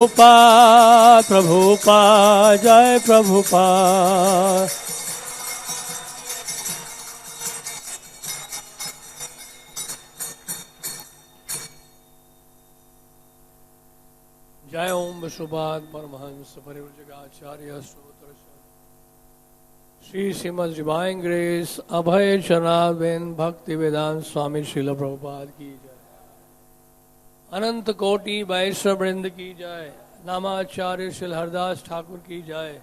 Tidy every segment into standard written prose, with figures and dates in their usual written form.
प्रभुपाद प्रभुपाद जय प्रभुपाद। जय ओम विश्वपाद Paramhans परिव्राजकाचार्य Shri Shrimad divine grace अभय चरणारविंद भक्ति वेदांत स्वामी श्रील प्रभुपाद की जय। अनंत कोटि वैष्णव वृंद की जय। नामाचार्य श्री हरदास ठाकुर की जय।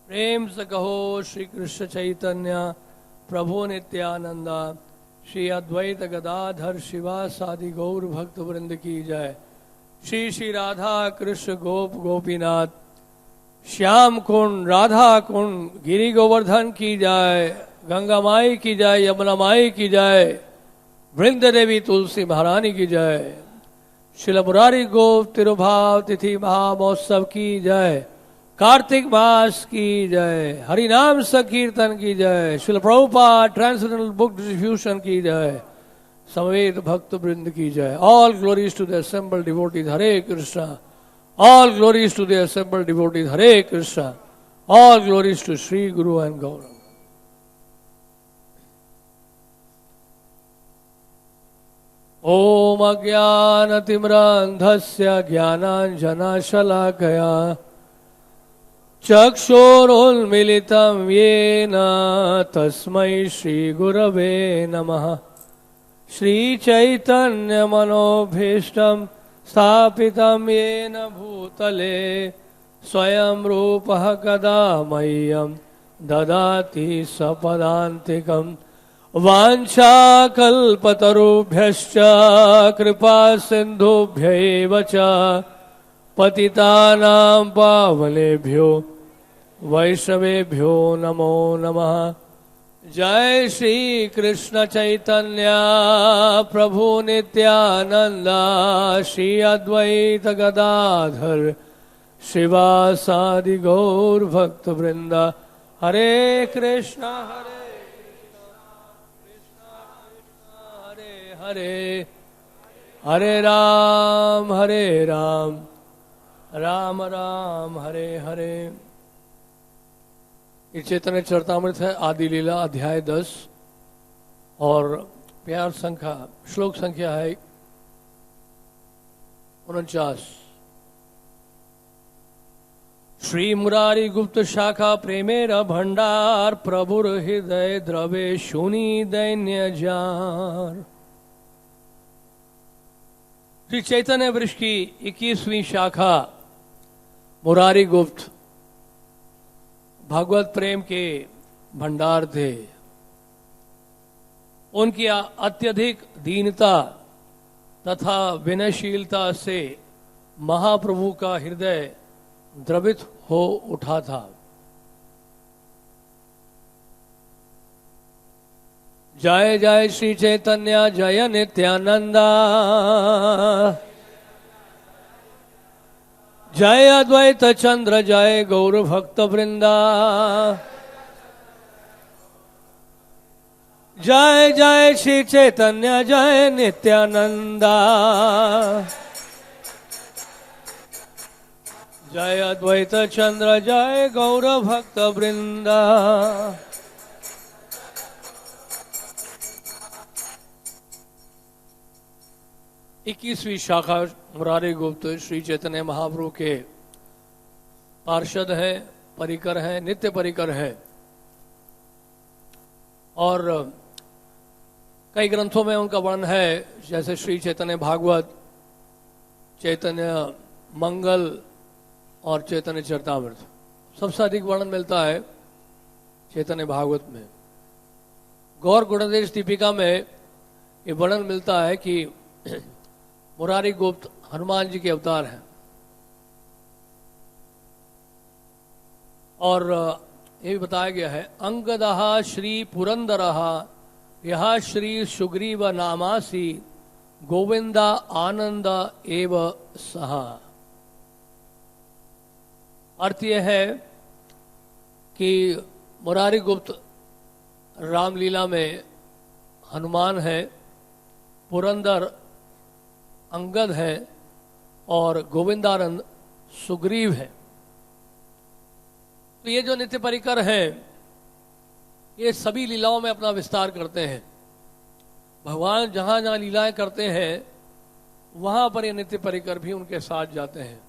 प्रेम से कहो श्री कृष्ण चैतन्य प्रभु नित्यानंदा श्री अद्वैत गदाधर शिवासादि गौर भक्त वृंद की जय। श्री श्री राधा कृष्ण गोप गोपीनाथ श्याम कुंड राधा कुंड गिरी गोवर्धन की जय। गंगा माई की जय, यमुना माई की जय, वृंद देवी तुलसी महारानी की जय। श्रील मुरारी गोप तिरुभाव तिथि महामहोत्सव की जय। कार्तिक मास की जय। हरिनाम संकीर्तन की जय। Srila Prabhupada translational book distribution की जय। समवेत भक्त वृंद की जय। All glories to the assembled devotees Hare Krishna. All glories to the assembled devotees Hare Krishna. All glories to Shri Guru and गौरव। ओम अज्ञानतिम्रान्धस्य ज्ञानाञ्जनशलाकया चक्षुरुन्मीलितं येन तस्मै श्रीगुरवे नमः। श्रीचैतन्यमनोभीष्टं स्थापितं येन भूतले स्वयं रूपः कदा मह्यं ददाति स्वपदान्तिकम्। वाञ्छाकल्पतरुभ्यश्च कृपा सिन्धुभ्यैव च पतितानां पावनेभ्यो वैष्णवेभ्यो नमो नमः। जय श्री कृष्ण चैतन्य प्रभु नित्यानंद श्री अद्वैत गदाधर शिवासादि गौर भक्त वृंद। हरे कृष्णा हरे हरे राम राम राम हरे हरे। ये चैतन्य चरितामृत है, आदि लीला अध्याय 10 और प्यार संख्या श्लोक संख्या है 49। श्री मुरारी गुप्त शाखा प्रेमेर भंडार प्रभुर हृदय द्रवे शूनी दैन्य जार। श्री चैतन्य वृक्ष की 21वीं शाखा मुरारी गुप्त भगवत प्रेम के भंडार थे। उनकी अत्यधिक दीनता तथा विनयशीलता से महाप्रभु का हृदय द्रवित हो उठा था। जय जय श्री चैतन्य जय नित्यानंदा जय अद्वैत चंद्र जय गौर भक्त वृंदा। जय जय श्री चैतन्य जय नित्यानंदा जय अद्वैत चंद्र जय गौर भक्त वृंदा। 21वीं शाखा मुरारी गुप्त श्री चैतन्य महाप्रभु के पार्षद हैं, परिकर हैं, नित्य परिकर हैं। और कई ग्रंथों में उनका वर्णन है, जैसे श्री चैतन्य भागवत, चैतन्य मंगल और चैतन्य चरितामृत। सबसे अधिक वर्णन मिलता है चैतन्य भागवत में। गौर गुणदेश दीपिका में ये वर्णन मिलता है कि मुरारी गुप्त हनुमान जी के अवतार हैं। और ये भी बताया गया है, अंगदः श्री पुरंदरः यह श्री सुग्रीव नामासी गोविंदा आनंद एव सहा। अर्थ यह है कि मुरारी गुप्त रामलीला में हनुमान है, पुरंदर अंगद है और गोविंदानंद सुग्रीव है। तो ये जो नित्य परिकर है ये सभी लीलाओं में अपना विस्तार करते हैं। भगवान जहां जहां लीलाएं करते हैं वहां पर ये नित्य परिकर भी उनके साथ जाते हैं।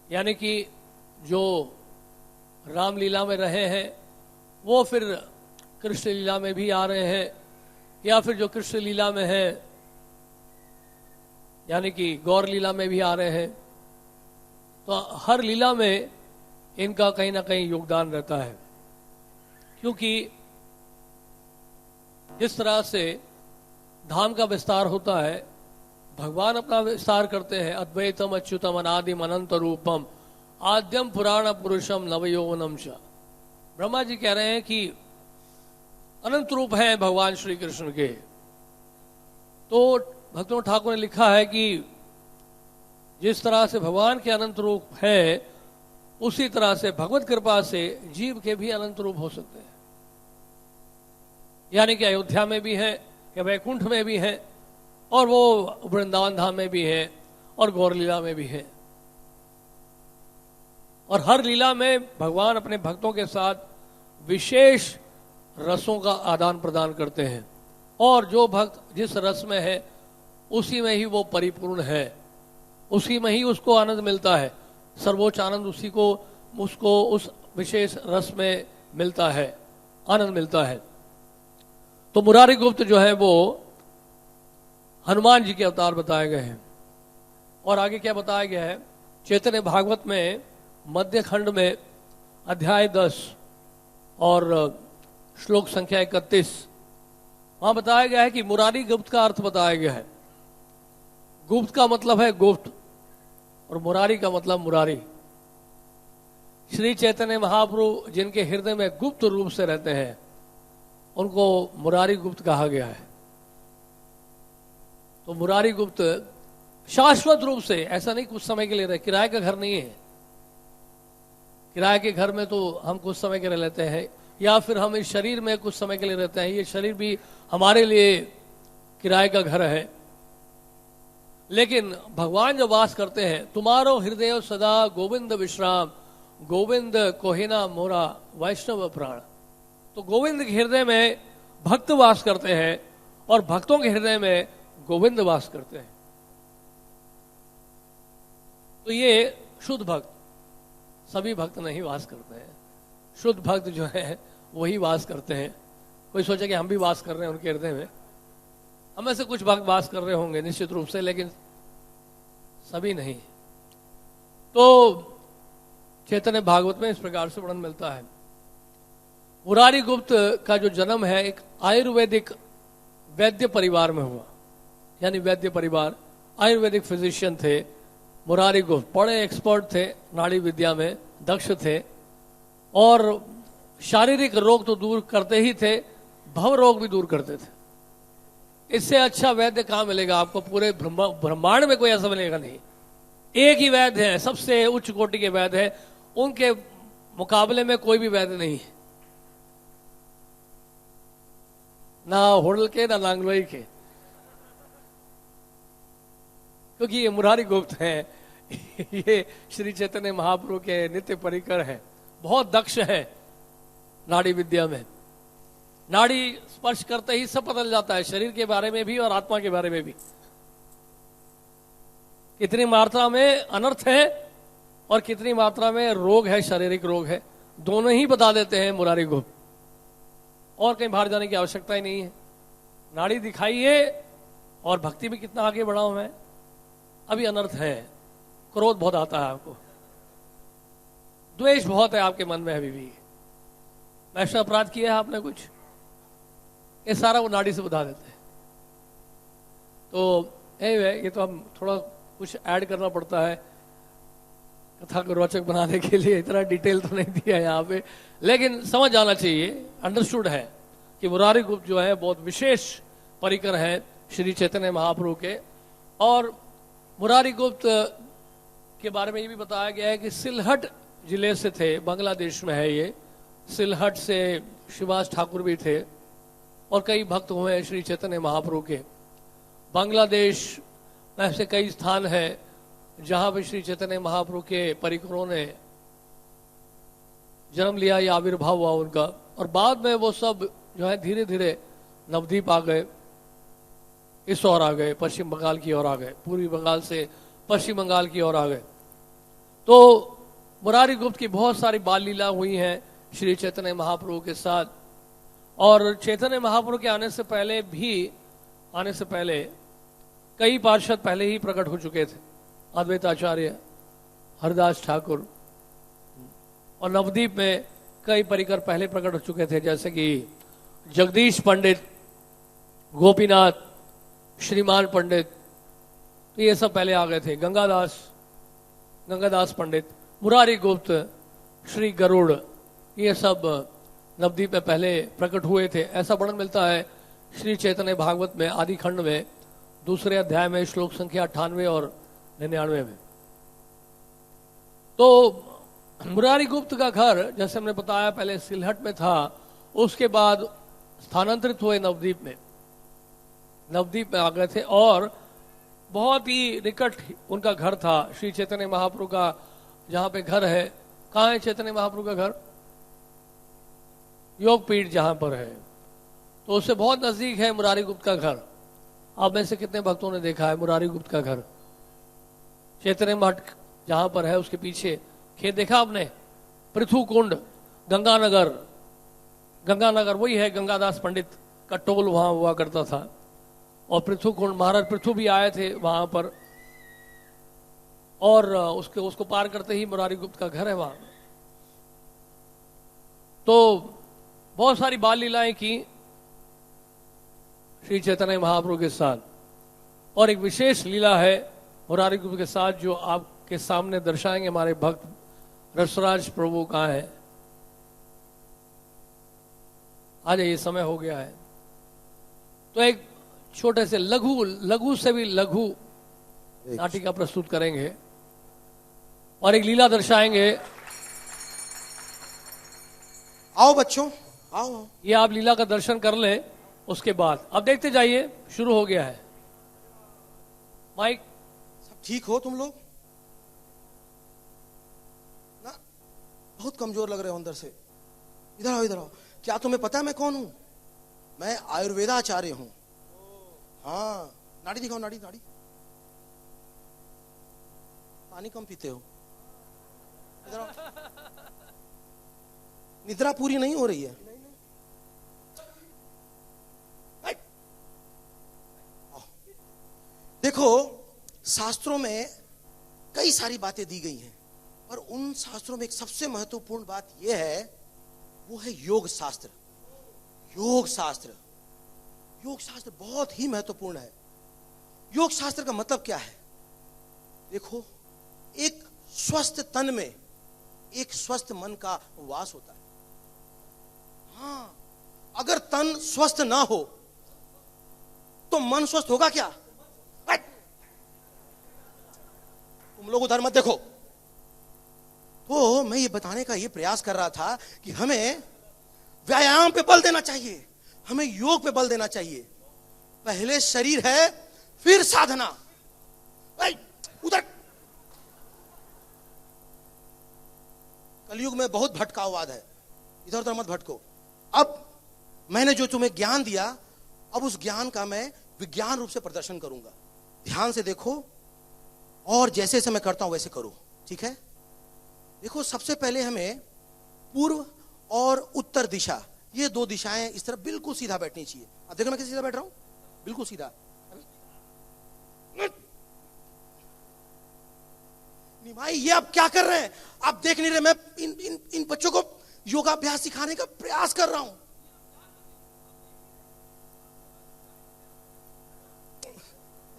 यानी कि जो रामलीला में रहे हैं वो फिर कृष्ण लीला में भी आ रहे हैं, या फिर जो कृष्ण लीला में है यानी कि गौर लीला में भी आ रहे हैं। तो हर लीला में इनका कहीं ना कहीं योगदान रहता है, क्योंकि जिस तरह से धाम का विस्तार होता है भगवान अपना विस्तार करते हैं। अद्वैतम अच्युतम अनादिम अनंत रूपम आद्यम पुराण पुरुषम नवयौवनम च। ब्रह्मा जी कह रहे हैं कि अनंत रूप हैं भगवान श्री कृष्ण के। तो भक्तों ठाकुर ने लिखा है कि जिस तरह से भगवान के अनंत रूप है उसी तरह से भगवत कृपा से जीव के भी अनंत रूप हो सकते हैं। यानी कि अयोध्या में भी है, या वैकुंठ में भी है, और वो वृंदावन धाम में भी है, और गौर लीला में भी है। और हर लीला में भगवान अपने भक्तों के साथ विशेष रसों का आदान प्रदान करते हैं, और जो भक्त जिस रस में है उसी में ही वो परिपूर्ण है, उसी में ही उसको आनंद मिलता है। सर्वोच्च आनंद उसी को उसको उस विशेष रस में मिलता है, आनंद मिलता है। तो मुरारी गुप्त जो है वो हनुमान जी के अवतार बताए गए हैं। और आगे क्या बताया गया है, चैतन्य भागवत में मध्य खंड में अध्याय 10 और श्लोक संख्या 31 वहां बताया गया है कि मुरारी गुप्त का अर्थ बताया गया है। गुप्त का मतलब है गुप्त और मुरारी का मतलब मुरारी। श्री चैतन्य महाप्रभु जिनके हृदय में गुप्त रूप से रहते हैं उनको मुरारी गुप्त कहा गया है। तो मुरारी गुप्त शाश्वत रूप से, ऐसा नहीं कुछ समय के लिए रहे, किराए का घर नहीं है। किराए के घर में तो हम कुछ समय के लिए रहते हैं, या फिर हम इस शरीर में कुछ समय के लिए रहते हैं। ये शरीर भी हमारे लिए किराए का घर है। लेकिन भगवान जो वास करते हैं, तुम्हारो हृदय सदा गोविंद विश्राम, गोविंद कोहिना मोरा वैष्णव प्राण। तो गोविंद के हृदय में भक्त वास करते हैं और भक्तों के हृदय में गोविंद वास करते हैं। तो ये शुद्ध भक्त, सभी भक्त नहीं वास करते हैं। शुद्ध भक्त जो है वही वास करते हैं। कोई सोचे कि हम भी वास कर रहे हैं उनके हृदय में, हमें से कुछ भक्त वास कर रहे होंगे निश्चित रूप से, लेकिन सभी नहीं। तो चैतन्य भागवत में इस प्रकार से वर्णन मिलता है। मुरारी गुप्त का जो जन्म है एक आयुर्वेदिक वैद्य परिवार में हुआ। यानी वैद्य परिवार, आयुर्वेदिक फिजिशियन थे मुरारी गुप्त। बड़े एक्सपर्ट थे, नाड़ी विद्या में दक्ष थे, और शारीरिक रोग तो दूर करते ही थे, भव रोग भी दूर करते थे। इससे अच्छा वैद्य कहां मिलेगा आपको? पूरे ब्रह्मांड में कोई ऐसा मिलेगा नहीं। एक ही वैद्य है, सबसे उच्च कोटि के वैद्य है, उनके मुकाबले में कोई भी वैद्य नहीं है, ना होडल के ना लांगलोई के। क्योंकि ये मुरारी गुप्त हैं, ये श्री चैतन्य महाप्रभु के नित्य परिकर हैं, बहुत दक्ष हैं नाड़ी विद्या में। नाड़ी स्पर्श करते ही सब पता चल जाता है, शरीर के बारे में भी और आत्मा के बारे में भी। कितनी मात्रा में अनर्थ है और कितनी मात्रा में रोग है, शारीरिक रोग है, दोनों ही बता देते हैं मुरारी गुप्त। और कहीं बाहर जाने की आवश्यकता ही नहीं है। नाड़ी दिखाइए और भक्ति में कितना आगे बढ़ा हूं मैं। अभी अनर्थ है, क्रोध बहुत आता है आपको, द्वेष बहुत है आपके मन में अभी भी, ऐसा अपराध किया है आपने कुछ, ये सारा वो नाड़ी से बता देते हैं। तो ये तो हम थोड़ा कुछ ऐड करना पड़ता है कथा को रोचक बनाने के लिए, इतना डिटेल तो नहीं दिया यहाँ पे, लेकिन समझ आना चाहिए, अंडरस्टूड है कि मुरारी गुप्त जो है बहुत विशेष परिकर है श्री चैतन्य महाप्रभु के। और मुरारी गुप्त के बारे में ये भी बताया गया है कि सिलहट जिले से थे, बांग्लादेश में है ये। सिलहट से शिवास ठाकुर भी थे और कई भक्त हुए हैं श्री चैतन्य महाप्रभु के। बांग्लादेश में ऐसे कई स्थान हैं जहां पे श्री चैतन्य महाप्रभु के परिकरों ने जन्म लिया या आविर्भाव हुआ उनका, और बाद में वो सब जो है धीरे धीरे नवद्वीप आ गए, इस ओर आ गए, पश्चिम बंगाल की ओर आ गए, पूर्वी बंगाल से पश्चिम बंगाल की ओर आ गए। तो मुरारी गुप्त की बहुत सारी बाल लीला हुई हैं श्री चैतन्य महाप्रभु के साथ। और चैतन्य महाप्रभु के आने से पहले कई पार्षद पहले ही प्रकट हो चुके थे, अद्वैत आचार्य, हरिदास ठाकुर, और नवद्वीप में कई परिकर पहले प्रकट हो चुके थे, जैसे कि जगदीश पंडित, गोपीनाथ, श्रीमान पंडित, तो ये सब पहले आ गए थे। गंगादास पंडित, मुरारी गुप्त, श्री गरुड़, ये सब नवद्वीप में पहले प्रकट हुए थे। ऐसा वर्णन मिलता है श्री चैतन्य भागवत में आदि खंड में 2 अध्याय में श्लोक संख्या 98 और 99 में। तो मुरारी गुप्त का घर, जैसे हमने बताया, पहले सिलहट में था, उसके बाद स्थानांतरित हुए नवद्वीप में आ गए थे, और बहुत ही निकट उनका घर था श्री चैतन्य महाप्रभु का। जहां पे घर है, कहाँ है चैतन्य महाप्रभु का घर? योगपीठ जहां पर है, तो उससे बहुत नजदीक है मुरारी गुप्त का घर। आप में से कितने भक्तों ने देखा है मुरारी गुप्त का घर? चैतन्य मठ जहां पर है उसके पीछे खेत देखा आपने? पृथु कुंड, गंगानगर वही है, गंगादास पंडित का टोल वहां हुआ करता था। और पृथु कुंड, महाराज पृथु भी आए थे वहां पर, और उसको पार करते ही मुरारी गुप्त का घर है वहां। तो बहुत सारी बाल लीलाएं की श्री चैतन्य महाप्रभु के साथ, और एक विशेष लीला है मुरारी गुप्त के साथ जो आपके सामने दर्शाएंगे हमारे भक्त रसराज प्रभु। कहाँ है? आ जाइए, समय हो गया है। तो एक छोटे से लघु से भी लघु नाटिका प्रस्तुत करेंगे और एक लीला दर्शाएंगे। आओ बच्चों, आओ। ये आप लीला का दर्शन कर लें, उसके बाद अब देखते जाइए। शुरू हो गया है। माइक, सब ठीक हो तुम लोग? ना, बहुत कमजोर लग रहे हो अंदर से। इधर आओ, इधर आओ। क्या तुम्हें पता है मैं कौन हूं? मैं आयुर्वेदाचार्य हूं। हाँ, नाड़ी दिखाओ, नाड़ी। पानी कम पीते हो। इधर आओ। निद्रा पूरी नहीं हो रही है। देखो, शास्त्रों में कई सारी बातें दी गई हैं, और उन शास्त्रों में एक सबसे महत्वपूर्ण बात यह है, वो है योग शास्त्र। योग शास्त्र बहुत ही महत्वपूर्ण है। योग शास्त्र का मतलब क्या है? देखो, एक स्वस्थ तन में एक स्वस्थ मन का वास होता है। हाँ, अगर तन स्वस्थ ना हो तो मन स्वस्थ होगा क्या? तुम लोग उधर मत देखो। तो मैं ये बताने का ये प्रयास कर रहा था कि हमें व्यायाम पे बल देना चाहिए, हमें योग पे बल देना चाहिए। पहले शरीर है, फिर साधना। उधर कलयुग में बहुत भटकाववाद है, इधर उधर मत भटको। अब मैंने जो तुम्हें ज्ञान दिया, अब उस ज्ञान का मैं विज्ञान रूप से प्रदर्शन करूंगा। ध्यान से देखो, और जैसे जैसे मैं करता हूं वैसे करो, ठीक है? देखो, सबसे पहले हमें पूर्व और उत्तर दिशा, ये 2 दिशाएं इस तरफ बिल्कुल सीधा बैठनी चाहिए। अब देखो मैं कैसे सीधा बैठ रहा हूं, बिल्कुल सीधा। निमाई, ये आप क्या कर रहे हैं? आप देख नहीं रहे, मैं इन बच्चों को योगाभ्यास सिखाने का प्रयास कर रहा हूं।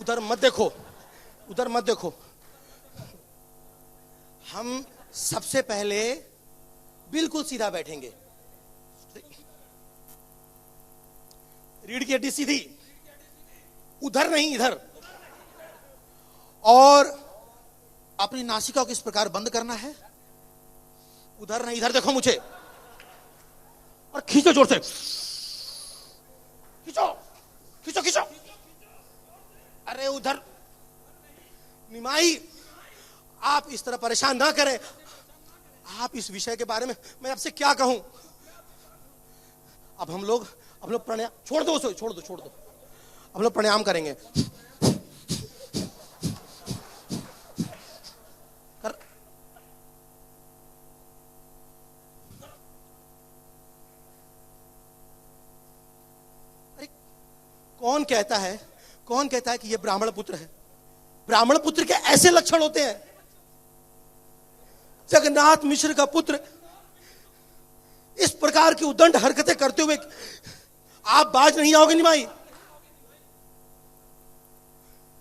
उधर मत देखो, उधर मत देखो। हम सबसे पहले बिल्कुल सीधा बैठेंगे। रीढ़ की हड्डी सीधी, उधर नहीं, इधर। और अपनी नासिका को इस प्रकार बंद करना है। उधर नहीं, इधर देखो मुझे, और खींचो जोर से। खींचो खींचो खींचो। अरे उधर निमाई, आप इस तरह परेशान ना करें। आप इस विषय के बारे में मैं आपसे क्या कहूं। अब हम लोग प्राणायाम छोड़ दो, छोड़ दो। हम लोग प्राणायाम करेंगे। अरे कौन कहता है कि ये ब्राह्मण पुत्र है? ब्राह्मण पुत्र के ऐसे लक्षण होते हैं। जगन्नाथ मिश्र का पुत्र इस प्रकार की उद्दंड हरकतें करते हुए आप बाज नहीं आओगे निमाई।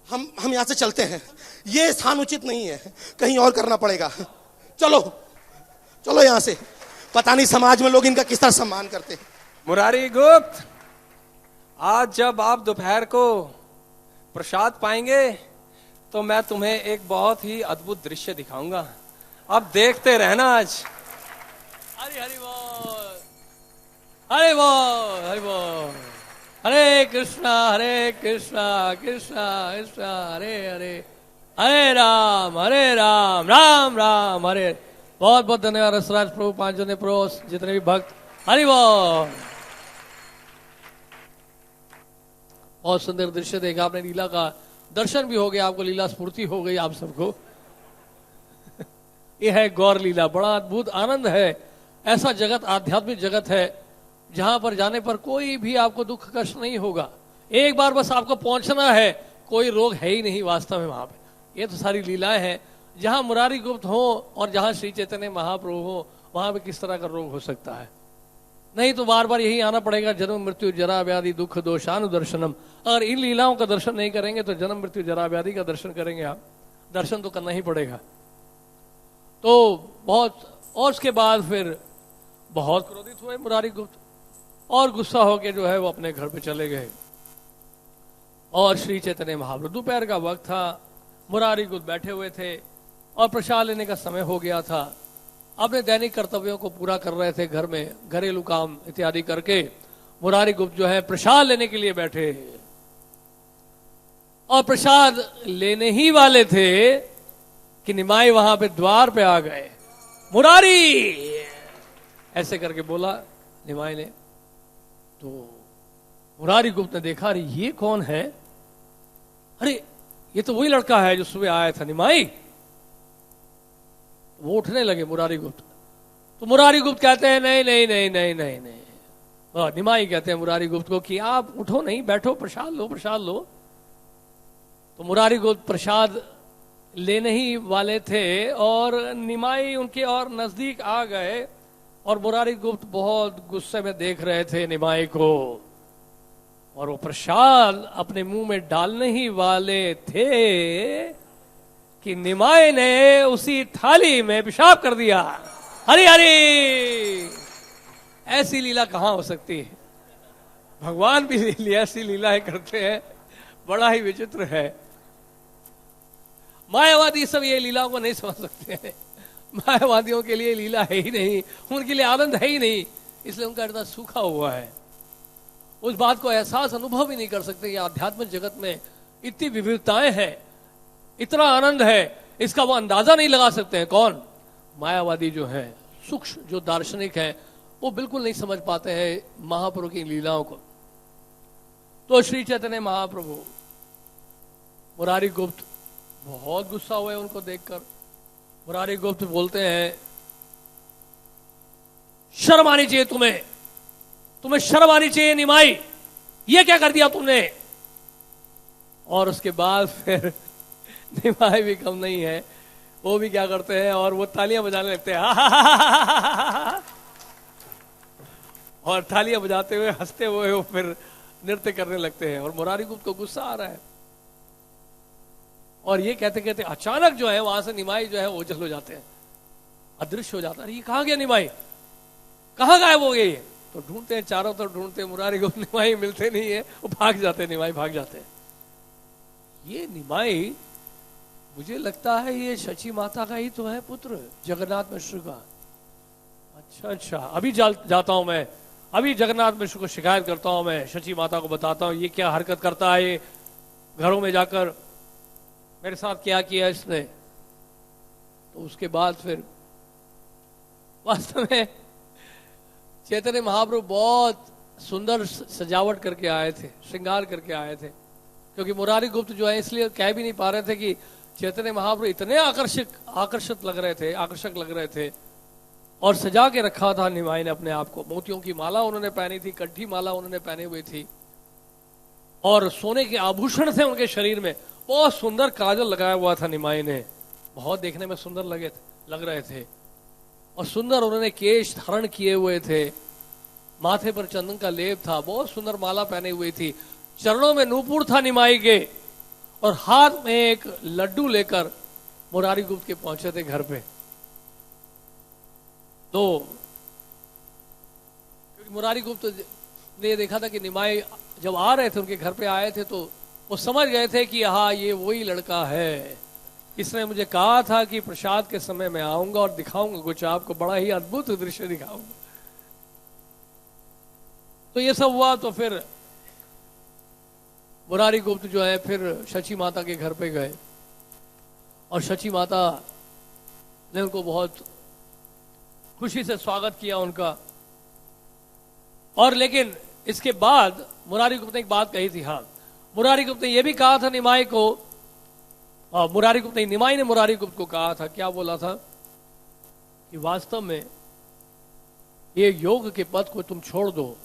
हम यहां से चलते हैं, ये स्थान उचित नहीं है, कहीं और करना पड़ेगा। चलो यहां से। पता नहीं समाज में लोग इनका किस तरह सम्मान करते हैं। मुरारी गुप्त, आज जब आप दोपहर को प्रसाद पाएंगे तो मैं तुम्हें एक बहुत ही अद्भुत दृश्य दिखाऊंगा। अब देखते रहना। आज हरि बोल, हरि बोल, हरि बोल। हरे कृष्णा कृष्णा कृष्णा हरे हरे, हरे राम राम राम हरे। बहुत बहुत धन्यवाद रसराज प्रभु, पांच जने प्रभु, जितने भी भक्त। हरि बोल। बहुत सुंदर दृश्य देखा आपने, लीला का दर्शन भी हो गया आपको, लीला स्फूर्ति हो गई आप सबको। यह है गौर लीला, बड़ा अद्भुत आनंद है। ऐसा जगत, आध्यात्मिक जगत है जहां पर जाने पर कोई भी आपको दुख कष्ट नहीं होगा। एक बार बस आपको पहुंचना है, कोई रोग है ही नहीं वास्तव में वहां पे। ये तो सारी लीलाएं हैं। जहां मुरारी गुप्त हो और जहां श्री चैतन्य महाप्रभु हो, वहां पे किस तरह का रोग हो सकता है? नहीं तो बार बार यही आना पड़ेगा, जन्म मृत्यु जरा व्याधि दुख दोषानुदर्शनम। अगर इन लीलाओं का दर्शन नहीं करेंगे तो जन्म मृत्यु जरा व्याधि का दर्शन करेंगे आप? दर्शन तो करना ही पड़ेगा। तो बहुत, और उसके बाद फिर बहुत क्रोधित हुए मुरारी गुप्त और गुस्सा होके जो है वो अपने घर पे चले गए। और श्री चैतन्य महाप्रभु, दोपहर का वक्त था, मुरारी गुप्त बैठे हुए थे और प्रसाद लेने का समय हो गया था। अपने दैनिक कर्तव्यों को पूरा कर रहे थे, घर में घरेलू काम इत्यादि करके मुरारी गुप्त जो है प्रसाद लेने के लिए बैठे। और प्रसाद लेने ही वाले थे कि निमाई वहां पे द्वार पे आ गए। मुरारी ऐसे करके बोला निमाई ने। तो मुरारी गुप्त ने देखा, अरे ये कौन है? अरे ये तो वही लड़का है जो सुबह आया था निमाई। वो उठने लगे मुरारी गुप्त। तो मुरारी गुप्त कहते हैं नहीं नहीं नहीं नहीं नहीं नहीं। निमाई कहते हैं मुरारी गुप्त को कि आप उठो नहीं, बैठो, प्रसाद लो, प्रसाद लो। तो मुरारी गुप्त प्रसाद लेने ही वाले थे और निमाई उनके और नजदीक आ गए। और मुरारी गुप्त बहुत गुस्से में देख रहे थे निमाई को, और वो प्रसाद अपने मुंह में डालने ही वाले थे कि निमाई ने उसी थाली में पेशाब कर दिया। हरी हरी, ऐसी लीला कहां हो सकती है? भगवान भी ऐसी लीलाएं करते हैं, बड़ा ही विचित्र है। मायावादी सब ये लीलाओं को नहीं समझ सकते हैं। मायावादियों के लिए लीला है ही नहीं, उनके लिए आनंद है ही नहीं, इसलिए उनका हृदय सूखा हुआ है। उस बात को एहसास, अनुभव ही नहीं कर सकते। ये आध्यात्मिक जगत में इतनी विविधताएं हैं, इतना आनंद है, इसका वो अंदाजा नहीं लगा सकते हैं। कौन? मायावादी जो है, सूक्ष्म जो दार्शनिक है, वो बिल्कुल नहीं समझ पाते हैं महाप्रभु की लीलाओं को। तो श्री चैतन्य महाप्रभु, मुरारी गुप्त बहुत गुस्सा हुए उनको देखकर। मुरारी गुप्त बोलते हैं, शर्म आनी चाहिए तुम्हें, तुम्हें शर्म आनी चाहिए निमाई, ये क्या कर दिया तुमने? और उसके बाद फिर निमाई भी कम नहीं है, वो भी क्या करते हैं, और वो तालियां बजाने लगते हैं। और तालियां बजाते हुए, हंसते हुए वो फिर नृत्य करने लगते हैं। और मुरारी गुप्त को गुस्सा आ रहा है। और ये कहते कहते अचानक जो है वहां से निमाई जो है ओझल हो जाते हैं, अदृश्य हो जाता है। ये कहां गया निमाई, कहां गायब हो गई? तो ढूंढते हैं, चारों तरफ ढूंढते हैं, मुरारी गुप्त निमाई मिलते नहीं है, वो भाग जाते हैं, निमाई भाग जाते हैं। ये निमाई, मुझे लगता है ये शची माता का ही तो है पुत्र, जगन्नाथ मिश्र का। अच्छा, अभी जाता हूं मैं, अभी जगन्नाथ मिश्र को शिकायत करता हूं मैं, शची माता को बताता हूं ये क्या हरकत करता है, ये घरों में जाकर मेरे साथ क्या किया इसने। तो उसके बाद फिर वास्तव में चैतन्य महाप्रभु बहुत सुंदर सजावट करके आए थे, श्रृंगार करके आए थे, क्योंकि मुरारी गुप्त जो है इसलिए कह भी नहीं पा रहे थे कि चैतन्य महाप्रभु इतने आकर्षक लग रहे थे और सजा के रखा था निमाई ने अपने आप को। मोतियों की माला उन्होंने पहनी थी, कंठी माला उन्होंने पहनी हुई थी और सोने के आभूषण थे उनके शरीर में। बहुत सुंदर काजल लगाया हुआ था निमाई ने, बहुत देखने में सुंदर लग रहे थे और सुंदर उन्होंने केश धारण किए हुए थे, माथे पर चंदन का लेप था, बहुत सुंदर माला पहनी हुई थी, चरणों में नूपुर था निमाई के और हाथ में एक लड्डू लेकर मुरारी गुप्त के पहुंचे थे घर पे। तो क्योंकि मुरारी गुप्त ने देखा था कि निमाई जब आ रहे थे, उनके घर पे आए थे, तो वो समझ गए थे कि हाँ ये वही लड़का है, इसने मुझे कहा था कि प्रसाद के समय मैं आऊंगा और दिखाऊंगा कुछ आपको, बड़ा ही अद्भुत दृश्य दिखाऊंगा। तो ये सब हुआ। तो फिर मुरारी गुप्त जो है फिर शची माता के घर पे गए और शची माता ने उनको बहुत खुशी से स्वागत किया उनका। और लेकिन इसके बाद मुरारी गुप्त ने एक बात कही थी। हाँ, मुरारी गुप्त ने यह भी कहा था निमाई को, निमाई ने मुरारी गुप्त को कहा था, क्या बोला था कि वास्तव में ये योग के पथ को तुम छोड़ दो,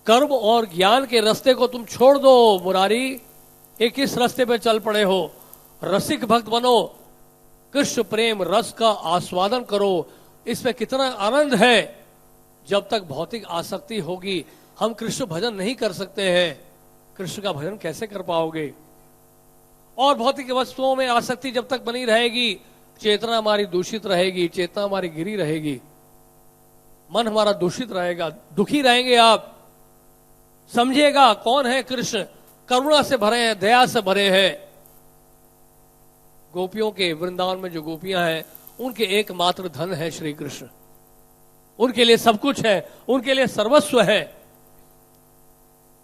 कर्म और ज्ञान के रास्ते को तुम छोड़ दो मुरारी, एक इस रास्ते पे चल पड़े हो, रसिक भक्त बनो, कृष्ण प्रेम रस का आस्वादन करो। इसमें कितना आनंद है, जब तक भौतिक आसक्ति होगी हम कृष्ण भजन नहीं कर सकते हैं। कृष्ण का भजन कैसे कर पाओगे? और भौतिक वस्तुओं में आसक्ति जब तक बनी रहेगी, चेतना हमारी दूषित रहेगी, चेतना हमारी गिरी रहेगी, मन हमारा दूषित रहेगा, दुखी रहेंगे आप। समझिएगा कौन है कृष्ण, करुणा से भरे हैं, दया से भरे हैं। गोपियों के वृंदावन में जो गोपियां हैं उनके एकमात्र धन है श्री कृष्ण, उनके लिए सब कुछ है, उनके लिए सर्वस्व है।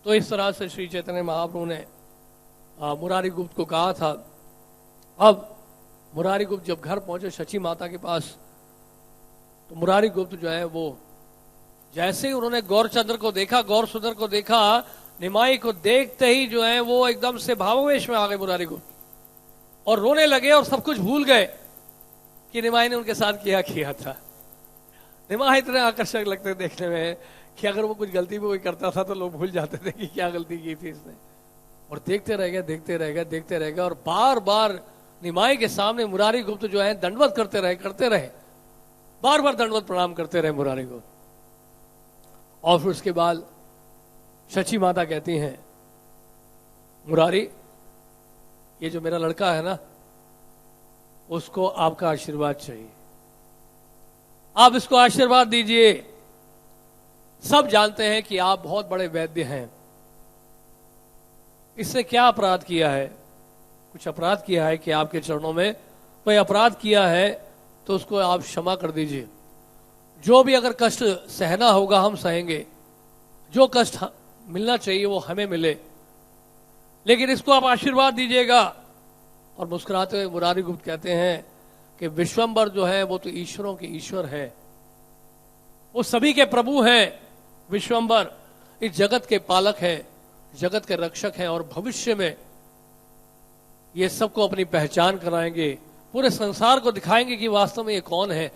तो इस तरह से श्री चैतन्य महाप्रभु ने मुरारी गुप्त को कहा था। अब मुरारी गुप्त जब घर पहुंचे शची माता के पास, तो मुरारी गुप्त जो है वो जैसे ही उन्होंने गौरचंद्र को देखा, गौरसुंदर को देखा, निमाई को देखते ही जो है वो एकदम से भावावेश में आ गए मुरारी गुप्त और रोने लगे और सब कुछ भूल गए कि निमाई ने उनके साथ किया था। निमाई इतने आकर्षक लगते देखने में कि अगर वो कुछ गलती भी कोई करता था तो लोग भूल जाते थे कि क्या गलती की थी इसने। और देखते रह गए और बार बार निमाई के सामने मुरारी गुप्त जो है दंडवत करते रहे, बार बार दंडवत प्रणाम करते रहे मुरारी गुप्त। और फिर उसके बाद शची माता कहती हैं, मुरारी ये जो मेरा लड़का है ना, उसको आपका आशीर्वाद चाहिए, आप इसको आशीर्वाद दीजिए। सब जानते हैं कि आप बहुत बड़े वैद्य हैं, इसने क्या अपराध किया है? कुछ अपराध किया है कि आपके चरणों में कोई अपराध किया है तो उसको आप क्षमा कर दीजिए। जो भी अगर कष्ट सहना होगा हम सहेंगे, जो कष्ट मिलना चाहिए वो हमें मिले, लेकिन इसको आप आशीर्वाद दीजिएगा। और मुस्कुराते हुए मुरारी गुप्त कहते हैं कि विश्वम्बर जो है वो तो ईश्वरों के ईश्वर है, वो सभी के प्रभु हैं। विश्वम्बर इस जगत के पालक है, जगत के रक्षक हैं और भविष्य में ये सबको अपनी पहचान कराएंगे, पूरे संसार को दिखाएंगे कि वास्तव में ये कौन है।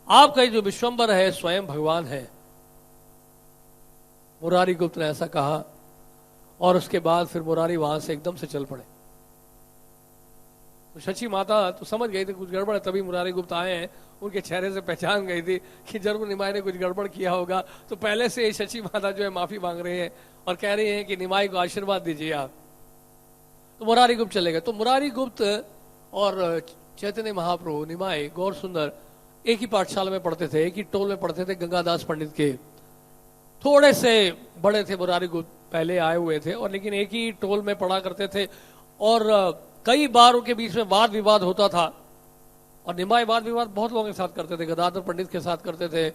आपका जो विश्वम्बर है स्वयं भगवान है। मुरारी गुप्त ने ऐसा कहा और उसके बाद फिर मुरारी वहां से एकदम से चल पड़े। तो शची माता तो समझ गई थी कुछ गड़बड़ है, तभी मुरारी गुप्त आए हैं, उनके चेहरे से पहचान गई थी कि जरूर निमाई ने कुछ गड़बड़ किया होगा। तो पहले से शची माता जो है माफी मांग रही है और कह रही है कि निमाई को आशीर्वाद दीजिए आप। तो मुरारी गुप्त चले गए। तो मुरारी गुप्त और चैतन्य महाप्रभु, निमाई, गौर सुंदर एक ही पाठशाला में पढ़ते थे, एक ही टोल में पढ़ते थे, गंगादास पंडित के। थोड़े से बड़े थे मुरारी गुप्त, पहले आए हुए थे, और लेकिन एक ही टोल में पढ़ा करते थे। और कई बार उनके बीच में वाद विवाद होता था और निमाई वाद विवाद बहुत लोगों के साथ करते थे। गदाधर पंडित के साथ करते थे,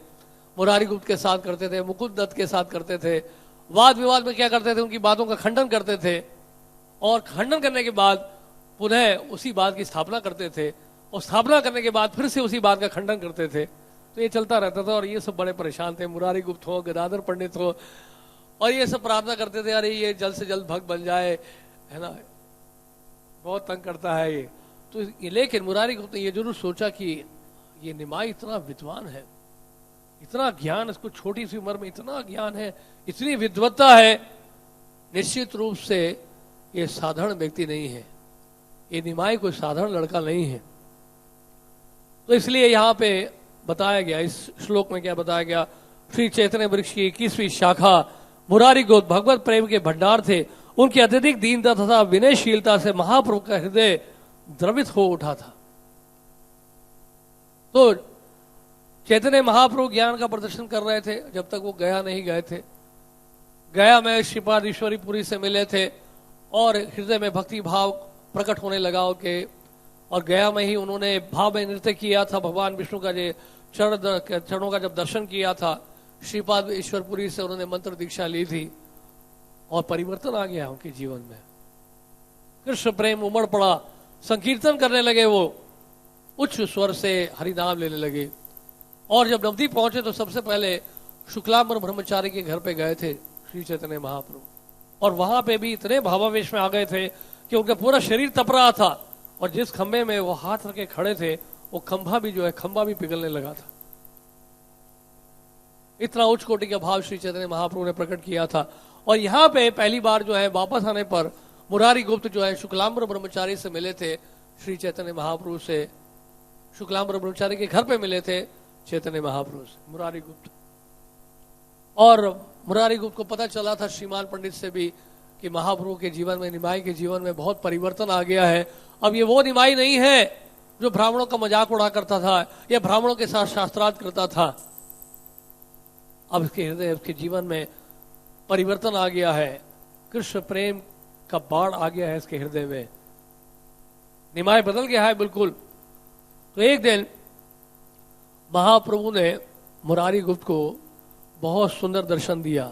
मुरारी गुप्त के साथ करते थे, मुकुंद दत्त के साथ करते थे। वाद विवाद में क्या करते थे, उनकी बातों का खंडन करते थे और खंडन करने के बाद पुनः उसी बात की स्थापना करते थे और स्थापना करने के बाद फिर से उसी बात का खंडन करते थे। तो ये चलता रहता था और ये सब बड़े परेशान थे। मुरारी गुप्त हो, गदाधर पंडित हो, और ये सब प्रार्थना करते थे, अरे ये जल्द से जल्द भक्त बन जाए, है ना, बहुत तंग करता है ये। तो लेकिन मुरारी गुप्त ने ये जरूर सोचा कि ये निमाई इतना विद्वान है, इतना ज्ञान, इसको छोटी सी उम्र में इतना ज्ञान है, इतनी विद्वत्ता है, निश्चित रूप से ये साधारण व्यक्ति नहीं है, ये निमाई कोई साधारण लड़का नहीं है। तो इसलिए यहाँ पे बताया गया, इस श्लोक में क्या बताया गया, श्री चैतन्य वृक्ष की 21वीं शाखा मुरारी गुप्त भगवत प्रेम के भंडार थे। उनकी अत्यधिक दीनता तथा विनयशीलता से महाप्रभु का हृदय द्रवित हो उठा था। तो चैतन्य महाप्रभु ज्ञान का प्रदर्शन कर रहे थे जब तक वो गया नहीं गए थे। गया में श्रीपाद ईश्वरीपुरी से मिले थे और हृदय में भक्ति भाव प्रकट होने लगा उनके, और गया में ही उन्होंने भाव में नृत्य किया था। भगवान विष्णु का जो चरणों का जब दर्शन किया था, श्रीपाद ईश्वरपुरी से उन्होंने मंत्र दीक्षा ली थी और परिवर्तन आ गया उनके जीवन में। कृष्ण प्रेम उमड़ पड़ा, संकीर्तन करने लगे, वो उच्च स्वर से हरिनाम लेने लगे। और जब नवदीप पहुंचे तो सबसे पहले शुक्लांबर ब्रह्मचारी के घर पे गए थे श्री चैतन्य महाप्रभु, और वहां पे भी इतने भावावेश में आ गए थे कि उनका पूरा शरीर तप रहा था, और जिस खंबे में वो हाथ रखे खड़े थे वो खंभा भी पिघलने लगा था। इतना उच्च कोटि का भाव श्री चैतन्य महाप्रभु ने प्रकट किया था। और यहाँ पे पहली बार जो है वापस आने पर मुरारी गुप्त जो है शुक्लांबर ब्रह्मचारी से मिले थे, श्री चैतन्य महाप्रभु से शुक्लांबर ब्रह्मचारी के घर पे मिले थे चैतन्य महाप्रभु से मुरारी गुप्त। और मुरारी गुप्त को पता चला था श्रीमान पंडित से भी कि महाप्रभु के जीवन में, निमाई के जीवन में बहुत परिवर्तन आ गया है। अब ये वो निमाई नहीं है जो ब्राह्मणों का मजाक उड़ा करता था या ब्राह्मणों के साथ शास्त्रार्थ करता था। अब इसके हृदय, उसके जीवन में परिवर्तन आ गया है, कृष्ण प्रेम का बाण आ गया है इसके हृदय में, निमाय बदल गया है बिल्कुल। तो एक दिन महाप्रभु ने मुरारी गुप्त को बहुत सुंदर दर्शन दिया,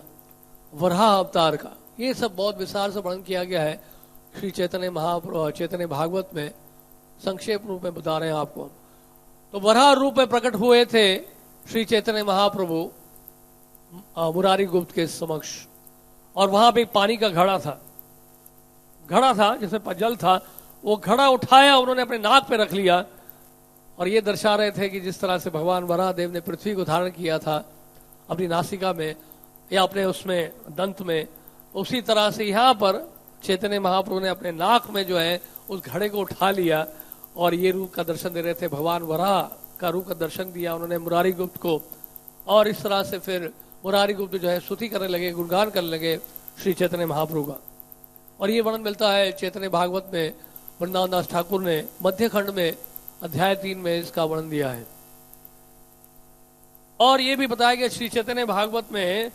वराह अवतार का। ये सब बहुत विस्तार से वर्णन किया गया है श्री चैतन्य महाप्रभु चैतन्य भागवत में, संक्षेप रूप में बता रहे हैं आपको। तो वराह रूप में प्रकट हुए थे श्री चैतन्य महाप्रभु मुरारी गुप्त के समक्ष, और वहां पे पानी का घड़ा था जिसमें जल था। वो घड़ा उठाया, उन्होंने अपने नाक पे रख लिया, और ये दर्शा रहे थे कि जिस तरह से भगवान वराह देव ने पृथ्वी को धारण किया था अपनी नासिका में या अपने उसमें दंत में, उसी तरह से यहाँ पर चैतन्य महाप्रभु ने अपने नाक में जो है उस घड़े को उठा लिया और ये रूप का दर्शन दे रहे थे। भगवान वराह का रूप का दर्शन दिया उन्होंने मुरारी गुप्त को, और इस तरह से फिर मुरारी गुप्त जो है स्तुति करने लगे, गुणगान करने लगे श्री चैतन्य महाप्रभु का। और ये वर्णन मिलता है चैतन्य भागवत में, वृंदावन दास ठाकुर ने मध्य खंड में अध्याय 3 में इसका वर्णन दिया है। और ये भी बताया गया श्री चैतन्य भागवत में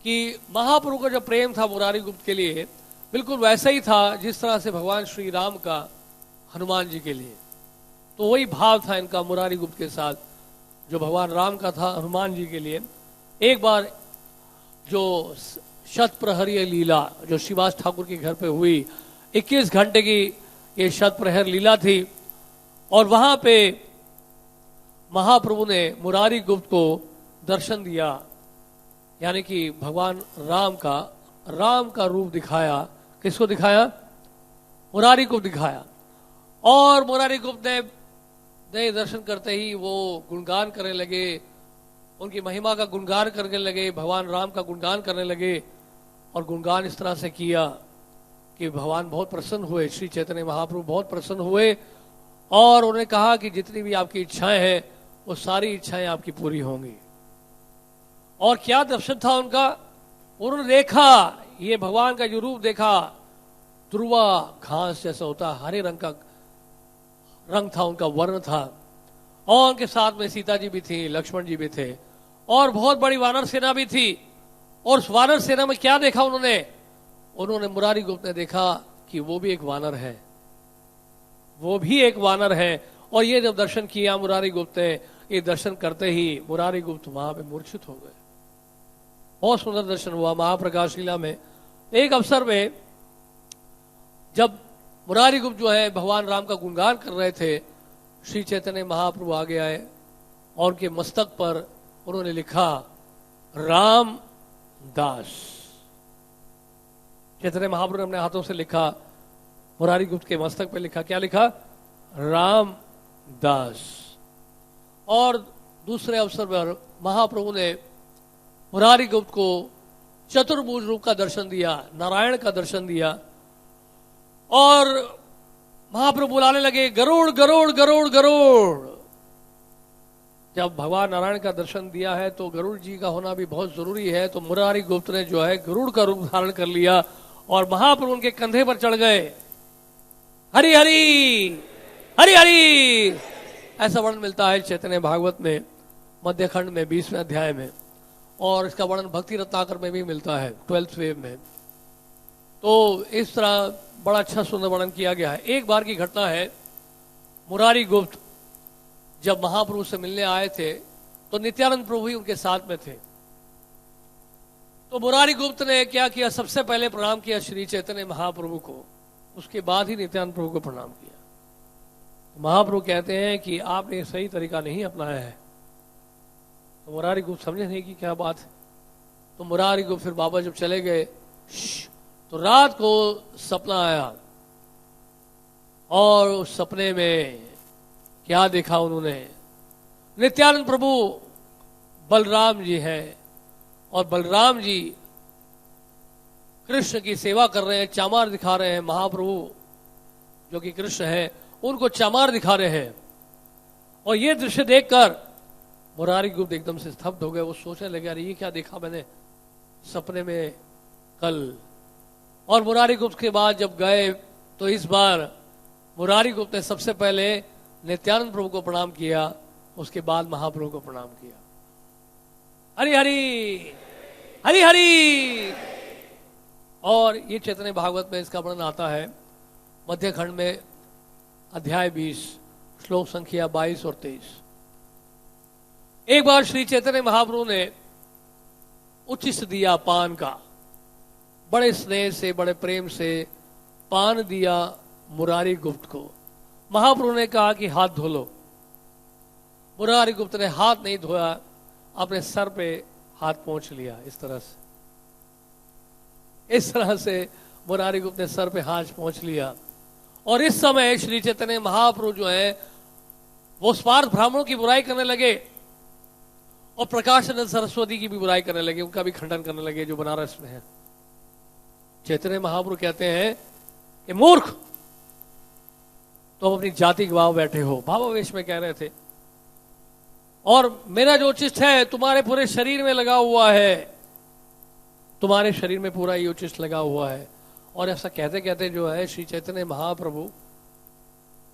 कि महाप्रभु का जो प्रेम था मुरारी गुप्त के लिए बिल्कुल वैसा ही था जिस तरह से भगवान श्री राम का हनुमान जी के लिए। तो वही भाव था इनका मुरारी गुप्त के साथ जो भगवान राम का था हनुमान जी के लिए। एक बार जो शतप्रहरीय लीला जो श्रीवास ठाकुर के घर पे हुई, 21 घंटे की ये शतप्रहर लीला थी, और वहां पे महाप्रभु ने मुरारी गुप्त को दर्शन दिया, यानी कि भगवान राम का रूप दिखाया। किसको दिखाया? मुरारी गुप्त दिखाया। और मुरारी गुप्त ने दर्शन करते ही वो गुणगान करने लगे, उनकी महिमा का गुणगान करने लगे, भगवान राम का गुणगान करने लगे। और गुणगान इस तरह से किया कि भगवान बहुत प्रसन्न हुए, श्री चैतन्य महाप्रभु बहुत प्रसन्न हुए, और उन्होंने कहा कि जितनी भी आपकी इच्छाएं हैं वो सारी इच्छाएं आपकी पूरी होंगी। और क्या दर्शन था उनका, उन्होंने देखा ये भगवान का जो रूप देखा, ध्रुवा घास जैसा होता हरे रंग का रंग था उनका, वर्ण था। और उनके साथ में सीता जी भी थी, लक्ष्मण जी भी थे, और बहुत बड़ी वानर सेना भी थी। और उस वानर सेना में क्या देखा उन्होंने मुरारी गुप्त ने देखा कि वो भी एक वानर है, वो भी एक वानर है। और ये जब दर्शन किया मुरारी गुप्त ने, ये दर्शन करते ही मुरारी गुप्त वहां पे मूर्छित हो गए। बहुत सुंदर दर्शन हुआ महाप्रकाश लीला में। एक अवसर में जब मुरारी गुप्त जो है भगवान राम का गुणगान कर रहे थे, श्री चैतन्य महाप्रभु आगे आए और उनके मस्तक पर उन्होंने लिखा राम दास। चैतन्य महाप्रभु ने अपने हाथों से लिखा, मुरारी गुप्त के मस्तक पर लिखा, क्या लिखा? राम दास। और दूसरे अवसर पर महाप्रभु ने मुरारी गुप्त को चतुर्भुज रूप का दर्शन दिया, नारायण का दर्शन दिया, और महाप्रभु बुलाने लगे गरुड़ गरुड़ गरुड़ गरुड़। जब भगवान नारायण का दर्शन दिया है तो गरुड़ जी का होना भी बहुत जरूरी है। तो मुरारी गुप्त ने जो है गरुड़ का रूप धारण कर लिया और महाप्रभु उनके कंधे पर चढ़ गए। हरि हरि हरि हरि, ऐसा वर्णन मिलता है चैतन्य भागवत में मध्य खंड में 20वें अध्याय में, और इसका वर्णन भक्ति रत्नाकर में भी मिलता है 12th वेव में। तो इस तरह बड़ा अच्छा सुंदर वर्णन किया गया है। एक बार की घटना है, मुरारी गुप्त जब महाप्रभु से मिलने आए थे तो नित्यानंद प्रभु ही उनके साथ में थे। तो मुरारी गुप्त ने क्या किया, सबसे पहले प्रणाम किया श्री चैतन्य महाप्रभु को, उसके बाद ही नित्यानंद प्रभु को प्रणाम किया। तो महाप्रभु कहते हैं कि आपने सही तरीका नहीं अपनाया है। तो मुरारी गुप्त समझे नहीं कि क्या बात है। तो मुरारी गुप्त फिर बाबा जब चले गए तो रात को सपना आया, और उस सपने में क्या देखा उन्होंने, नित्यानंद प्रभु बलराम जी हैं और बलराम जी कृष्ण की सेवा कर रहे हैं, चामार दिखा रहे हैं। महाप्रभु जो कि कृष्ण हैं उनको चामार दिखा रहे हैं। और ये दृश्य देखकर मुरारी गुप्त एकदम से स्तब्ध हो गए। वो सोचने लगे, अरे ये क्या देखा मैंने सपने में कल। और मुरारी गुप्त के बाद जब गए तो इस बार मुरारी गुप्त ने सबसे पहले नित्यानंद प्रभु को प्रणाम किया, उसके बाद महाप्रभु को प्रणाम किया। हरि हरि हरि हरि। और ये चैतन्य भागवत में इसका वर्णन आता है मध्य खंड में अध्याय 20 श्लोक संख्या 22 और 23। एक बार श्री चैतन्य महाप्रभु ने उचित दिया पान का, बड़े स्नेह से बड़े प्रेम से पान दिया मुरारी गुप्त को। महाप्रभु ने कहा कि हाथ धो लो। मुरारी गुप्त ने हाथ नहीं धोया, अपने सर पे हाथ पोंछ लिया। इस तरह से मुरारी गुप्त ने सर पे हाथ पोंछ लिया। और इस समय श्री चैतन्य महाप्रभु जो है वो स्मार्त ब्राह्मणों की बुराई करने लगे और प्रकाशानंद सरस्वती की भी बुराई करने लगे, उनका भी खंडन करने लगे जो बनारस में है। चैतन्य महाप्रभु कहते हैं कि मूर्ख, तुम अपनी जाति गवाह बैठे हो, भावावेश में कह रहे थे, और मेरा जो उचिष्ट है तुम्हारे पूरे शरीर में लगा हुआ है, तुम्हारे शरीर में पूरा ये उचिष्ट लगा हुआ है। और ऐसा कहते कहते जो है श्री चैतन्य महाप्रभु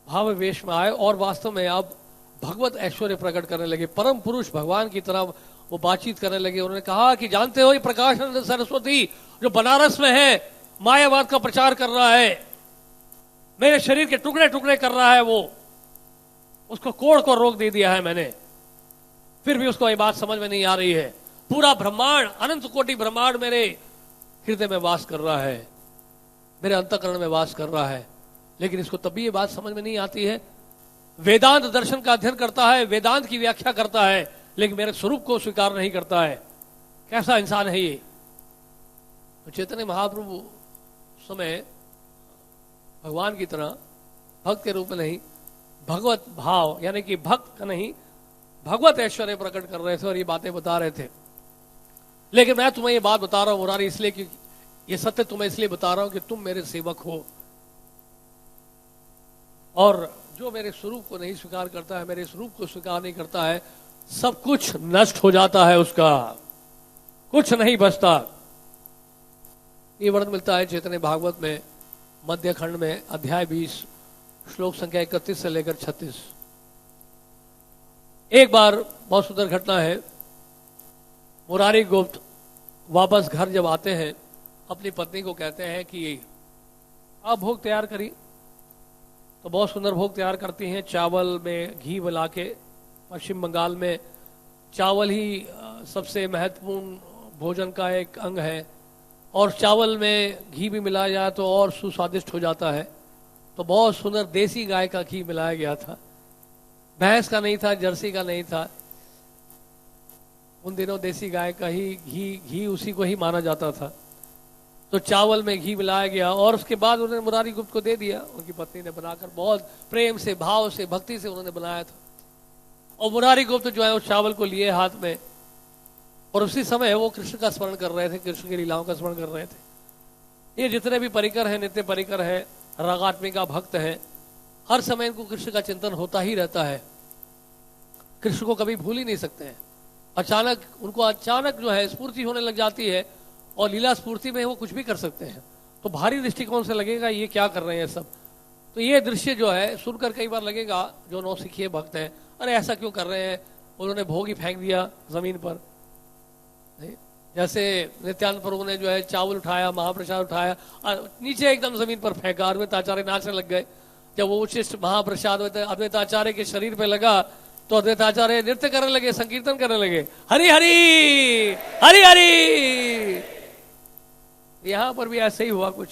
भावावेश में आए और वास्तव में अब भगवत ऐश्वर्य प्रकट करने लगे, परम पुरुष भगवान की तरह वो बातचीत करने लगे। उन्होंने कहा कि जानते हो ये प्रकाशानंद सरस्वती जो बनारस में है मायावाद का प्रचार कर रहा है, मेरे शरीर के टुकड़े टुकड़े कर रहा है, वो उसको कोड़ को रोक दे दिया है मैंने, फिर भी उसको ये बात समझ में नहीं आ रही है। पूरा ब्रह्मांड, अनंत कोटि ब्रह्मांड मेरे हृदय में वास कर रहा है, मेरे अंतःकरण में वास कर रहा है, लेकिन इसको तब भी ये बात समझ में नहीं आती है। वेदांत दर्शन का अध्ययन करता है, वेदांत की व्याख्या करता है, लेकिन मेरे स्वरूप को स्वीकार नहीं करता है। कैसा इंसान है ये। तो चैतन्य महाप्रभु समय भगवान की तरह भक्त के रूप में नहीं, भगवत भाव यानी कि भक्त का नहीं, भगवत ऐश्वर्य प्रकट कर रहे थे और ये बातें बता रहे थे। लेकिन मैं तुम्हें ये बात बता रहा हूं मुरारी, इसलिए कि ये सत्य तुम्हें इसलिए बता रहा हूं कि तुम मेरे सेवक हो, और जो मेरे स्वरूप को नहीं स्वीकार करता है, मेरे स्वरूप को स्वीकार नहीं करता है, सब कुछ नष्ट हो जाता है, उसका कुछ नहीं बचता। ये वर्णन मिलता है चैतन्य भागवत में मध्य खंड में अध्याय 20 श्लोक संख्या 31 से लेकर 36। एक बार बहुत सुंदर घटना है, मुरारी गुप्त वापस घर जब आते हैं अपनी पत्नी को कहते हैं कि आप भोग तैयार करी। तो बहुत सुंदर भोग तैयार करती हैं, चावल में घी मिला के। पश्चिम बंगाल में चावल ही सबसे महत्वपूर्ण भोजन का एक अंग है, और चावल में घी भी मिलाया जाए तो और सुस्वादिष्ट हो जाता है। तो बहुत सुंदर देसी गाय का घी मिलाया गया था भैंस का नहीं था, जर्सी का नहीं था। उन दिनों देसी गाय का ही घी उसी को ही माना जाता था। तो चावल में घी मिलाया गया और उसके बाद उन्होंने मुरारी गुप्त को दे दिया। उनकी पत्नी ने बनाकर बहुत प्रेम से, भाव से, भक्ति से उन्होंने बनाया था। और मुरारी गुप्त जो है उस चावल को लिए हाथ में, और उसी समय वो कृष्ण का स्मरण कर रहे थे, कृष्ण की लीलाओं का स्मरण कर रहे थे। ये जितने भी परिकर हैं, नित्य परिकर है, रागात्मिका भक्त है, हर समय इनको कृष्ण का चिंतन होता ही रहता है। कृष्ण को कभी भूल ही नहीं सकते हैं। उनको अचानक जो है स्फूर्ति होने लग जाती है, और लीला स्फूर्ति में वो कुछ भी कर सकते हैं। तो भारी दृष्टिकोण से लगेगा ये क्या कर रहे हैं सब। तो ये दृश्य जो है सुनकर कई बार लगेगा जो नौसिखिए भक्त हैं, अरे ऐसा क्यों कर रहे हैं, उन्होंने भोग ही फेंक दिया जमीन पर। नहीं? जैसे नित्यानंद प्रभु ने जो है चावल उठाया, महाप्रसाद उठाया और नीचे एकदम जमीन पर फेंका। अद्वैताचार्य नाचने लग गए। जब वो उचिष्ट महाप्रसाद अद्वैताचार्य के शरीर पे लगा तो अद्वैताचार्य नृत्य करने लगे, संकीर्तन करने लगे, हरि हरि हरि हरि। यहां पर भी ऐसे ही हुआ कुछ।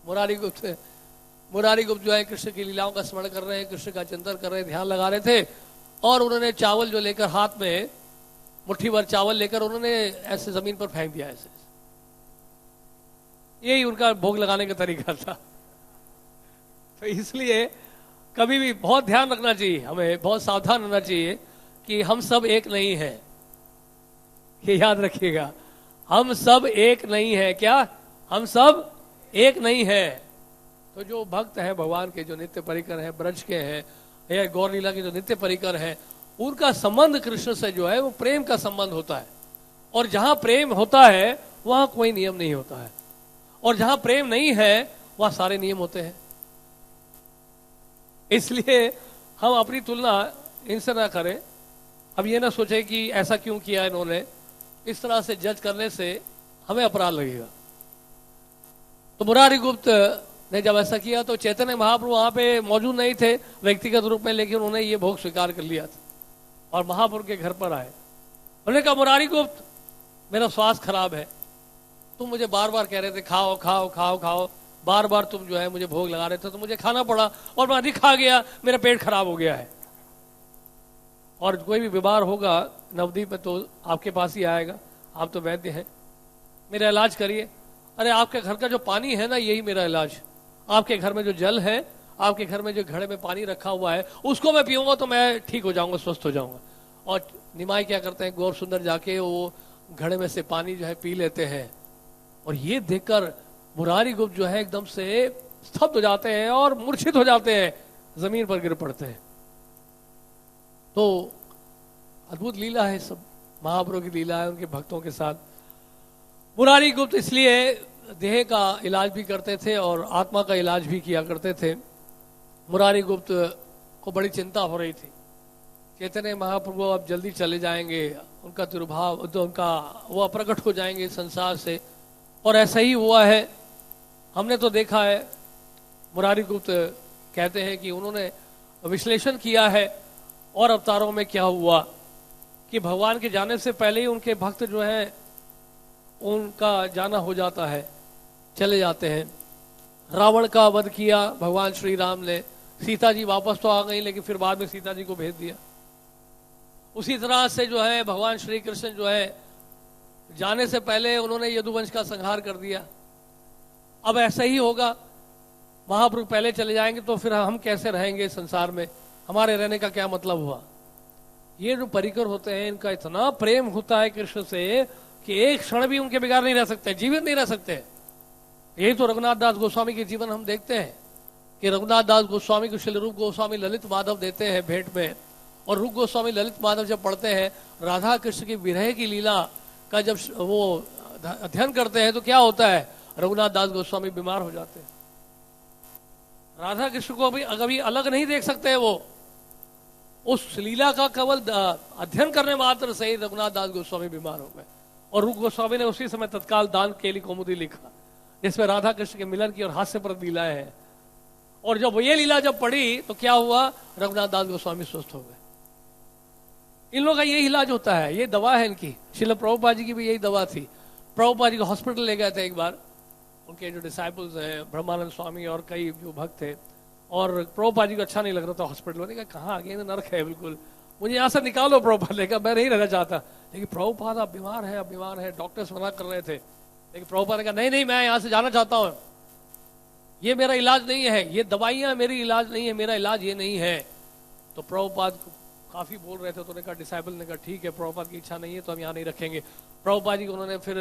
मुरारी गुप्त जो है कृष्ण की लीलाओं का स्मरण कर रहे हैं, कृष्ण का चिंतन कर रहे हैं, ध्यान लगा रहे थे, और उन्होंने चावल जो लेकर हाथ में मुट्ठी भर चावल लेकर उन्होंने ऐसे जमीन पर फेंक दिया। ऐसे यही उनका भोग लगाने का तरीका था। तो इसलिए कभी भी बहुत ध्यान रखना चाहिए, हमें बहुत सावधान रहना चाहिए कि हम सब एक नहीं हैं। ये याद रखिएगा, हम सब एक नहीं है। क्या हम सब एक नहीं है? तो जो भक्त हैं भगवान के, जो नित्य परिकर हैं, ब्रज के हैं, या गौर लीला के जो नित्य परिकर हैं, उनका संबंध कृष्ण से जो है वो प्रेम का संबंध होता है। और जहां प्रेम होता है वहां कोई नियम नहीं होता है, और जहां प्रेम नहीं है वहां सारे नियम होते हैं। इसलिए हम अपनी तुलना इनसे ना करें। अब ये ना सोचे कि ऐसा क्यों किया इन्होंने, इस तरह से जज करने से हमें अपराध लगेगा। तो मुरारी गुप्त ने जब ऐसा किया तो चैतन्य महाप्रभु वहां पे मौजूद नहीं थे व्यक्तिगत रूप में, लेकिन उन्होंने ये भोग स्वीकार कर लिया था और महाप्रभु के घर पर आए। उन्होंने कहा, मुरारी गुप्त, मेरा स्वास्थ्य खराब है, तुम मुझे बार बार कह रहे थे खाओ खाओ खाओ खाओ, बार बार तुम जो है मुझे भोग लगा रहे थे, तो मुझे खाना पड़ा और मैं अधिक खा गया, मेरा पेट खराब हो गया है। और कोई भी बीमार होगा नवद्वीप में तो आपके पास ही आएगा, आप तो वैद्य हैं, मेरा इलाज करिए। अरे आपके घर का जो पानी है ना, यही मेरा इलाज। आपके घर में जो जल है, आपके घर में जो घड़े में पानी रखा हुआ है, उसको मैं पीऊंगा तो मैं ठीक हो जाऊंगा, स्वस्थ हो जाऊंगा। और निमाई क्या करते हैं, गौर सुंदर जाके वो घड़े में से पानी जो है पी लेते हैं। और ये देखकर मुरारी गुप्त जो है एकदम से स्तब्ध हो जाते हैं और मूर्छित हो जाते हैं, जमीन पर गिर पड़ते हैं। तो अद्भुत लीला है, सब महाप्रभु की लीला है उनके भक्तों के साथ। मुरारी गुप्त इसलिए देह का इलाज भी करते थे और आत्मा का इलाज भी किया करते थे। मुरारी गुप्त को बड़ी चिंता हो रही थी, चैतन्य महाप्रभु अब जल्दी चले जाएंगे, उनका दुर्भाव, तो उनका वो अप्रकट हो जाएंगे संसार से। और ऐसा ही हुआ है, हमने तो देखा है। मुरारी गुप्त कहते हैं कि उन्होंने विश्लेषण किया है और अवतारों में क्या हुआ कि भगवान के जाने से पहले ही उनके भक्त जो हैं उनका जाना हो जाता है, चले जाते हैं। रावण का वध किया भगवान श्री राम ने, सीता जी वापस तो आ गई लेकिन फिर बाद में सीता जी को भेज दिया। उसी तरह से जो है भगवान श्री कृष्ण जो है जाने से पहले उन्होंने यदुवंश का संहार कर दिया। अब ऐसा ही होगा, महाप्रभु पहले चले जाएंगे तो फिर हम कैसे रहेंगे संसार में, हमारे रहने का क्या मतलब हुआ। ये जो परिकर होते हैं इनका इतना प्रेम होता है कृष्ण से कि एक क्षण भी उनके बिगाड़ नहीं रह सकते, जीवित नहीं रह सकते। यही तो रघुनाथ दास गोस्वामी के जीवन हम देखते हैं कि रघुनाथ दास गोस्वामी को श्री रूप गोस्वामी ललित माधव देते हैं भेंट में, और रूप गोस्वामी ललित माधव जब पढ़ते हैं राधा कृष्ण की विरह की लीला का जब वो अध्ययन करते हैं तो क्या होता है, रघुनाथ दास गोस्वामी बीमार हो जाते हैं। राधा कृष्ण को अभी कभी अलग नहीं देख सकते हैं, वो उस लीला का केवल अध्ययन करने मात्र से ही रघुनाथ दास गोस्वामी बीमार हो गए। और रूप गोस्वामी ने उसी समय तत्काल दान केली कौमुदी लिखा जिसमें राधा कृष्ण के मिलन की और हास्यप्रद लीलाएं हैं। और जब ये लीला जब पढ़ी तो क्या हुआ, रघुनाथ दास गोस्वामी स्वस्थ हो गए। इन लोगों का यही इलाज होता है, ये दवा है इनकी। श्रील प्रभुपाद जी की भी यही दवा थी। प्रभुपाद जी को हॉस्पिटल ले गए थे एक बार, उनके जो डिसाइपल्स हैं ब्रह्मानंद स्वामी और कई जो भक्त थे, और प्रभुपाद जी को अच्छा नहीं लग रहा था हॉस्पिटल में, कहाँ आ गए, नरक है बिल्कुल, मुझे यहाँ से निकालो प्रभुपाद। लेकर मैं नहीं रहना चाहता, लेकिन प्रभुपाद आप बीमार है, आप बीमार है, डॉक्टर्स मना कर रहे थे, लेकिन प्रभुपाद ने कहा नहीं नहीं मैं यहाँ से जाना चाहता हूँ, ये मेरा इलाज नहीं है, ये दवाइयाँ मेरी इलाज नहीं है, मेरा इलाज ये नहीं है। तो प्रभुपाद काफी बोल रहे थे, तो उन्होंने कहा, डिसाइबल ने कहा ठीक है प्रभुपाद की इच्छा नहीं है तो हम यहाँ नहीं रखेंगे। प्रभुपाद जी को उन्होंने फिर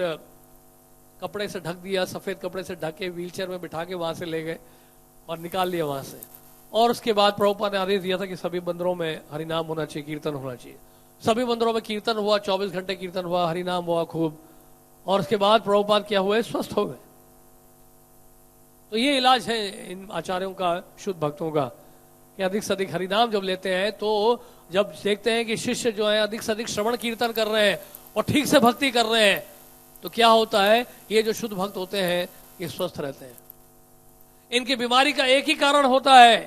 कपड़े से ढक दिया, सफेद कपड़े से ढक के व्हीलचेयर में बिठा के वहां से ले गए और निकाल लिया वहां से। और उसके बाद प्रभुपाद ने आदेश दिया था कि सभी मंदिरों में हरिनाम होना चाहिए, कीर्तन होना चाहिए। सभी मंदिरों में कीर्तन हुआ, 24 घंटे कीर्तन हुआ, हरिनाम हुआ खूब। और उसके बाद प्रभुपाद क्या हुए, स्वस्थ हो गए। तो ये इलाज है इन आचार्यों का, शुद्ध भक्तों का, कि अधिक से अधिक हरिनाम जब लेते हैं, तो जब देखते हैं कि शिष्य जो है अधिक से अधिक श्रवण कीर्तन कर रहे हैं और ठीक से भक्ति कर रहे हैं, तो क्या होता है, ये जो शुद्ध भक्त होते हैं ये स्वस्थ रहते हैं। इनकी बीमारी का एक ही कारण होता है,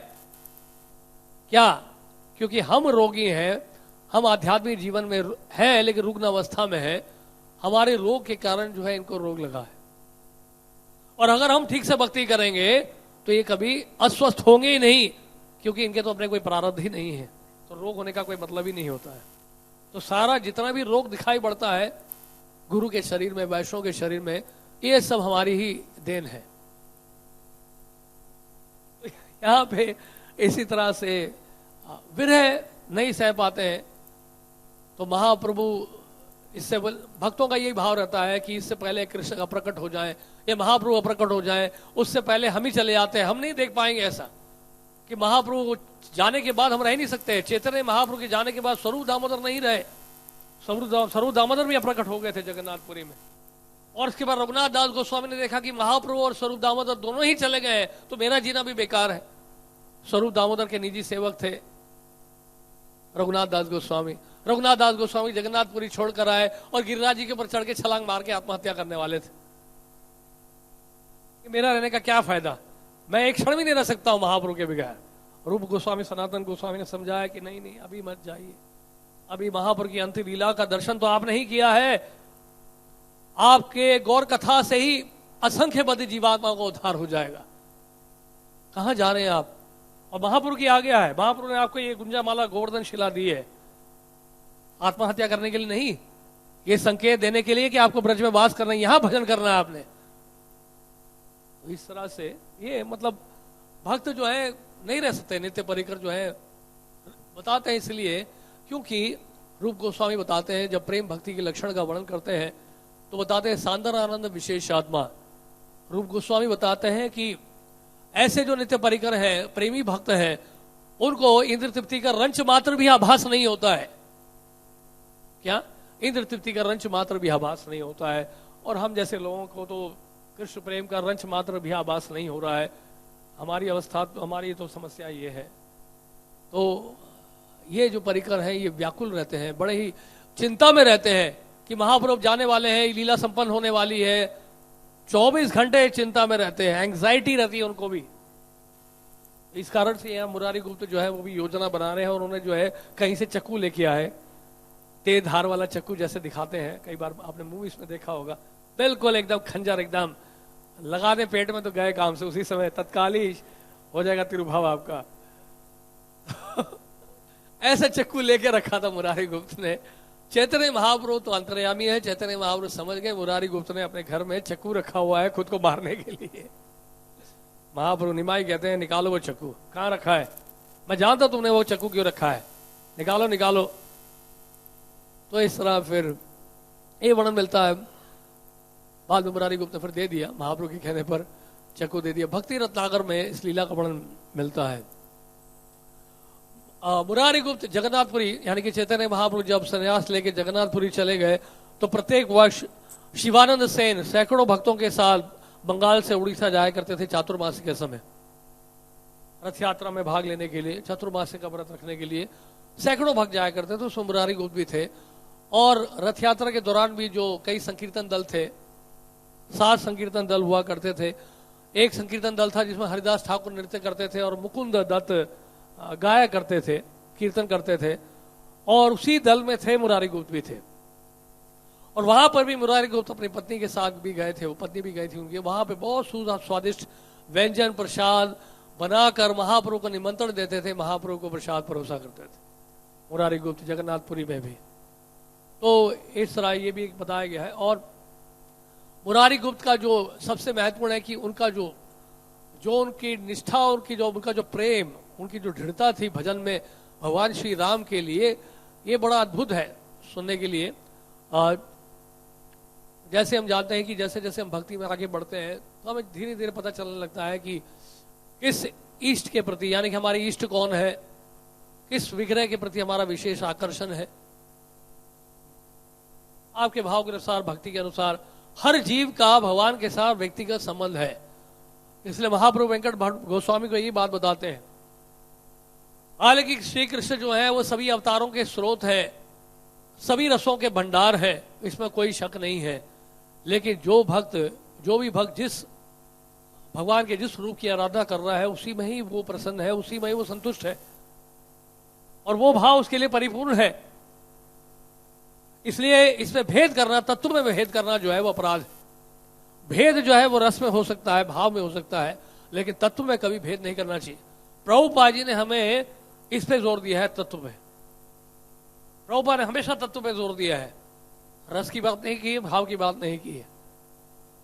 क्या? क्योंकि हम रोगी हैं, हम आध्यात्मिक जीवन में हैं लेकिन रुग्ण अवस्था में हैं, हमारे रोग के कारण जो है इनको रोग लगा है। और अगर हम ठीक से भक्ति करेंगे तो ये कभी अस्वस्थ होंगे ही नहीं, क्योंकि इनके तो अपने कोई प्रारब्ध ही नहीं है, तो रोग होने का कोई मतलब ही नहीं होता है। तो सारा जितना भी रोग दिखाई पड़ता है गुरु के शरीर में, वैष्णव के शरीर में, ये सब हमारी ही देन है। यहां पे इसी तरह से विरह नहीं सह पाते हैं, तो महाप्रभु इससे भक्तों का यही भाव रहता है कि इससे पहले कृष्ण का प्रकट हो जाए, ये महाप्रभु प्रकट हो जाए, उससे पहले हम ही चले जाते हैं। हम नहीं देख पाएंगे ऐसा कि महाप्रभु जाने के बाद हम रह नहीं सकते। चैतन्य महाप्रभु के जाने के बाद स्वरूप दामोदर नहीं रहे, स्वरूप दामोदर भी प्रकट हो गए थे जगन्नाथपुरी में। और इसके बाद रघुनाथ दास गोस्वामी ने देखा कि महाप्रभु और स्वरूप दामोदर दोनों ही चले गए, तो मेरा जीना भी बेकार है। स्वरूप दामोदर के निजी सेवक थे रघुनाथ दास गोस्वामी। रघुनाथ दास गोस्वामी जगन्नाथपुरी छोड़कर आए और गिरिराज जी के ऊपर चढ़ के छलांग मार के आत्महत्या करने वाले थे कि मेरा रहने का क्या फायदा, मैं एक क्षण भी नहीं रह सकता हूं महाप्रभु के बगैर। रूप गोस्वामी, सनातन गोस्वामी ने समझाया कि नहीं नहीं अभी मत जाइए, अभी महाप्रभु की अंतिम लीला का दर्शन तो आपने ही किया है, आपके गौर कथा से ही असंख्य बद्ध जीवात्मा को उद्धार हो जाएगा, कहां जा रहे हैं आप? और महाप्रभु की आ गया है, महाप्रभु ने आपको ये गुंजामाला गोवर्धन शिला दी है आत्महत्या करने के लिए नहीं, ये संकेत देने के लिए कि आपको ब्रज में वास करना है, यहां भजन करना है आपने। तो इस तरह से ये मतलब भक्त जो है नहीं रह सकते, नित्य परिकर जो है बताते हैं इसलिए क्योंकि रूप गोस्वामी बताते हैं, जब प्रेम भक्ति के लक्षण का वर्णन करते हैं तो बताते हैं सांदर आनंद विशेष आत्मा। रूप गोस्वामी बताते हैं कि ऐसे जो नित्य परिकर हैं, प्रेमी भक्त हैं, उनको इंद्र तृप्ति का रंच मात्र भी आभास नहीं होता है। क्या? इंद्र तृप्ति का रंच मात्र भी आभास नहीं होता है। और हम जैसे लोगों को तो कृष्ण प्रेम का रंच मात्र भी आभास नहीं हो रहा है। हमारी अवस्था, हमारी तो समस्या ये है। तो ये जो परिकर हैं ये व्याकुल रहते हैं, बड़े ही चिंता में रहते हैं कि महाप्रभु जाने वाले हैं, लीला संपन्न होने वाली है, 24 घंटे चिंता में रहते हैं, एंग्जाइटी रहती है उनको भी। इस कारण से यहाँ मुरारी गुप्त जो है वो भी योजना बना रहे हैं और उन्होंने जो है कहीं से चक्कू लेके आए, तेज धार वाला चक्कू जैसे दिखाते हैं, कई बार आपने मूवीज में देखा होगा, बिल्कुल एकदम खंजर, एकदम लगा दे पेट में तो गए काम से, उसी समय तत्काल ही हो जाएगा तिरुभाव आपका। ऐसा चक्कू लेके रखा था मुरारी गुप्त ने। चैतन्य महाप्रभु तो अंतर्यामी है, चैतन्य महाप्रभु समझ गए मुरारी गुप्त ने अपने घर में चक्कू रखा हुआ है खुद को मारने के लिए। महाप्रभु निमाई कहते हैं निकालो वो चक्कू, कहाँ रखा है? मैं जानता तुमने वो चक्कू क्यों रखा है, निकालो निकालो। तो इस तरह फिर ये वर्णन मिलता है। बाद में मुरारी गुप्त ने फिर दे दिया, महाप्रभु के कहने पर चक्कू दे दिया। भक्ति रत्नाकर में इस लीला का वर्णन मिलता है। मुरारी गुप्त जगन्नाथपुरी यानी कि चैतन्य महाप्रभु जब संन्यास लेके जगन्नाथपुरी चले गए तो प्रत्येक वर्ष शिवानंद सेन सैकड़ों भक्तों के साथ बंगाल से उड़ीसा जाया करते थे चातुर्मासी के समय, रथ यात्रा में भाग लेने के लिए, चतुर्मासी का व्रत रखने के लिए सैकड़ों भक्त जाया करते थे। उसमें मुरारी गुप्त भी थे। और रथ यात्रा के दौरान भी जो कई संकीर्तन दल थे, 7 संकीर्तन दल हुआ करते थे। एक संकीर्तन दल था जिसमें हरिदास ठाकुर नृत्य करते थे और मुकुंद दत्त गाया करते थे, कीर्तन करते थे, और उसी दल में थे मुरारी गुप्त भी थे। और वहां पर भी मुरारी गुप्त अपनी पत्नी के साथ भी गए थे, वो पत्नी भी गई थी उनकी। वहां पे बहुत स्वादिष्ट व्यंजन, प्रसाद, बनाकर महाप्रभु को निमंत्रण देते थे, महाप्रभु को प्रसाद परोसा करते थे, मुरारी गुप्त जगन्नाथपुरी में भी। तो इस तरह ये भी बताया गया है। और मुरारी गुप्त का जो सबसे महत्वपूर्ण है कि उनका जो उनकी निष्ठा, उनका जो प्रेम, उनकी जो दृढ़ता थी भजन में भगवान श्री राम के लिए, ये बड़ा अद्भुत है सुनने के लिए। जैसे हम जानते हैं कि जैसे जैसे हम भक्ति में आगे बढ़ते हैं तो हमें धीरे धीरे पता चलने लगता है कि किस इष्ट के प्रति, यानी कि हमारी इष्ट कौन है, किस विग्रह के प्रति हमारा विशेष आकर्षण है। आपके भाव के अनुसार, भक्ति के अनुसार हर जीव का भगवान के साथ व्यक्तिगत संबंध है। इसलिए महाप्रभु वेंकट गोस्वामी को यही बात बताते हैं। हालांकि श्री कृष्ण जो है वो सभी अवतारों के स्रोत है, सभी रसों के भंडार है, इसमें कोई शक नहीं है। लेकिन जो भी भक्त जिस भगवान के जिस रूप की आराधना कर रहा है उसी में ही वो प्रसन्न है, उसी में ही वो संतुष्ट है, और वो भाव उसके लिए परिपूर्ण है। इसलिए इसमें भेद करना, तत्व में भेद करना जो है वो अपराध है। भेद जो है वो रस में हो सकता है, भाव में हो सकता है, लेकिन तत्व में कभी भेद नहीं करना चाहिए। प्रभुपाद जी ने हमें इस पे जोर दिया है, तत्व में। प्रभुपाद ने हमेशा तत्व पे जोर दिया है, रस की बात नहीं की है, भाव की बात नहीं की है,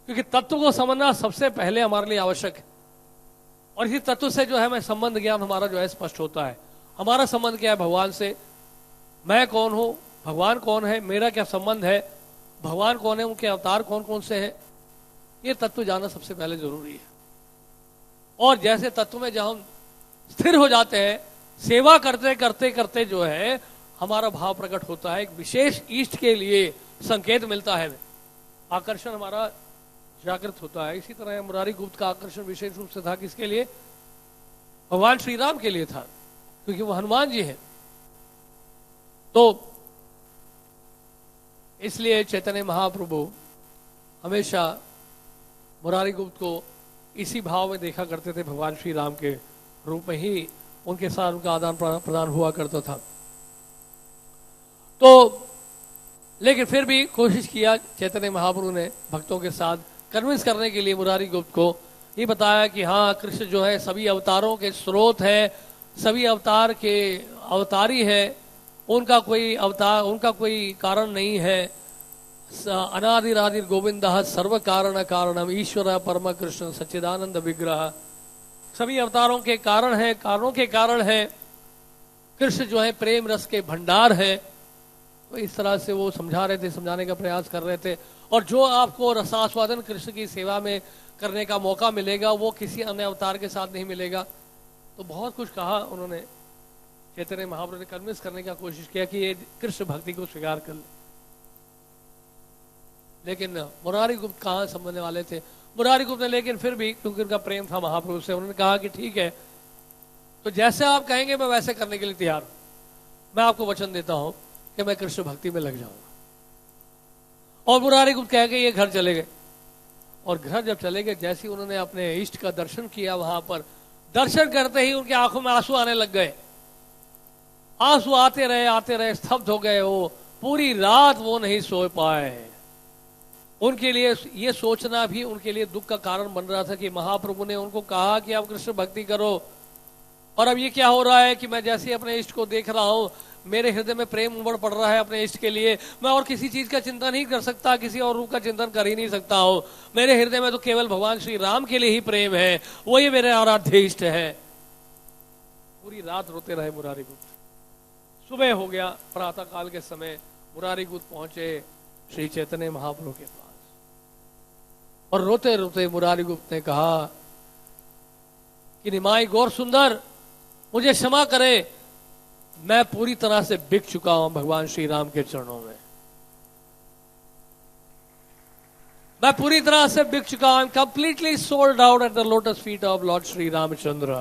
क्योंकि तत्व को समझना सबसे पहले हमारे लिए आवश्यक है। और इसी तत्व से जो है हमें संबंध ज्ञान हमारा जो है स्पष्ट होता है। हमारा संबंध क्या है भगवान से, मैं कौन हूं, भगवान कौन है, मेरा क्या संबंध है, भगवान कौन है, उनके अवतार कौन कौन से हैं, ये तत्व जानना सबसे पहले जरूरी है। और जैसे तत्व में जब हम स्थिर हो जाते हैं, सेवा करते करते करते जो है हमारा भाव प्रकट होता है, एक विशेष इष्ट के लिए संकेत मिलता है, आकर्षण हमारा जागृत होता है। इसी तरह मुरारी गुप्त का आकर्षण विशेष रूप से था किसके लिए, भगवान श्री राम के लिए था, क्योंकि वो हनुमान जी हैं। तो इसलिए चैतन्य महाप्रभु हमेशा मुरारी गुप्त को इसी भाव में देखा करते थे, भगवान श्री राम के रूप में ही उनके साथ उनका आदान प्रदान हुआ करता था। तो लेकिन फिर भी कोशिश किया चैतन्य महाप्रभु ने भक्तों के साथ कन्विंस करने के लिए मुरारी गुप्त को ये बताया कि हाँ, कृष्ण जो है सभी अवतारों के स्रोत है, सभी अवतार के अवतारी है, उनका कोई कारण नहीं है। अनादिरादि गोविंद सर्व कारण कारणम ईश्वर परम कृष्ण सच्चिदानंद विग्रह, सभी अवतारों के कारण है, कारणों के कारण है, कृष्ण जो है प्रेम रस के भंडार है। तो इस तरह से वो समझाने का प्रयास कर रहे थे। और जो आपको रसास्वादन कृष्ण की सेवा में करने का मौका मिलेगा वो किसी अन्य अवतार के साथ नहीं मिलेगा। तो बहुत कुछ कहा उन्होंने, चैतन्य महाप्रभु ने कन्विंस करने का कोशिश किया कि ये कृष्ण भक्ति को स्वीकार कर ले। लेकिन मुरारी गुप्त कहाँ समझने वाले थे। मुरारी गुप्त ने लेकिन फिर भी, क्योंकि उनका प्रेम था महाप्रभु से, उन्होंने कहा कि ठीक है, तो जैसे आप कहेंगे मैं वैसे करने के लिए तैयार हूं। मैं आपको वचन देता हूं कि मैं कृष्ण भक्ति में लग जाऊंगा। और मुरारी गुप्त कह के ये घर चले गए। और घर जब चले गए, जैसे ही उन्होंने अपने इष्ट का दर्शन किया, वहां पर दर्शन करते ही उनकी आंखों में आंसू आने लग गए। आंसू आते रहे, स्तब्ध हो गए। वो पूरी रात वो नहीं सो पाए। उनके लिए ये सोचना भी उनके लिए दुख का कारण बन रहा था कि महाप्रभु ने उनको कहा कि आप कृष्ण भक्ति करो, और अब ये क्या हो रहा है कि मैं जैसे अपने इष्ट को देख रहा हूं, मेरे हृदय में प्रेम उमड़ पड़ रहा है अपने इष्ट के लिए। मैं और किसी चीज का चिंतन नहीं कर सकता, किसी और रूप का चिंतन कर ही नहीं सकता हूं। मेरे हृदय में तो केवल भगवान श्री राम के लिए ही प्रेम है, वही मेरे आराध्य इष्ट है। पूरी रात रोते रहे मुरारी गुप्त। सुबह हो गया, प्रातः काल के समय मुरारी गुप्त पहुंचे श्री चैतन्य महाप्रभु के पास, और रोते रोते मुरारी गुप्त ने कहा कि निमाई गौर सुंदर, मुझे क्षमा करे, मैं पूरी तरह से बिक चुका हूं भगवान श्री राम के चरणों में। मैं पूरी तरह से बिक चुका हूं, completely sold out at the lotus feet of Lord Shri Ramchandra.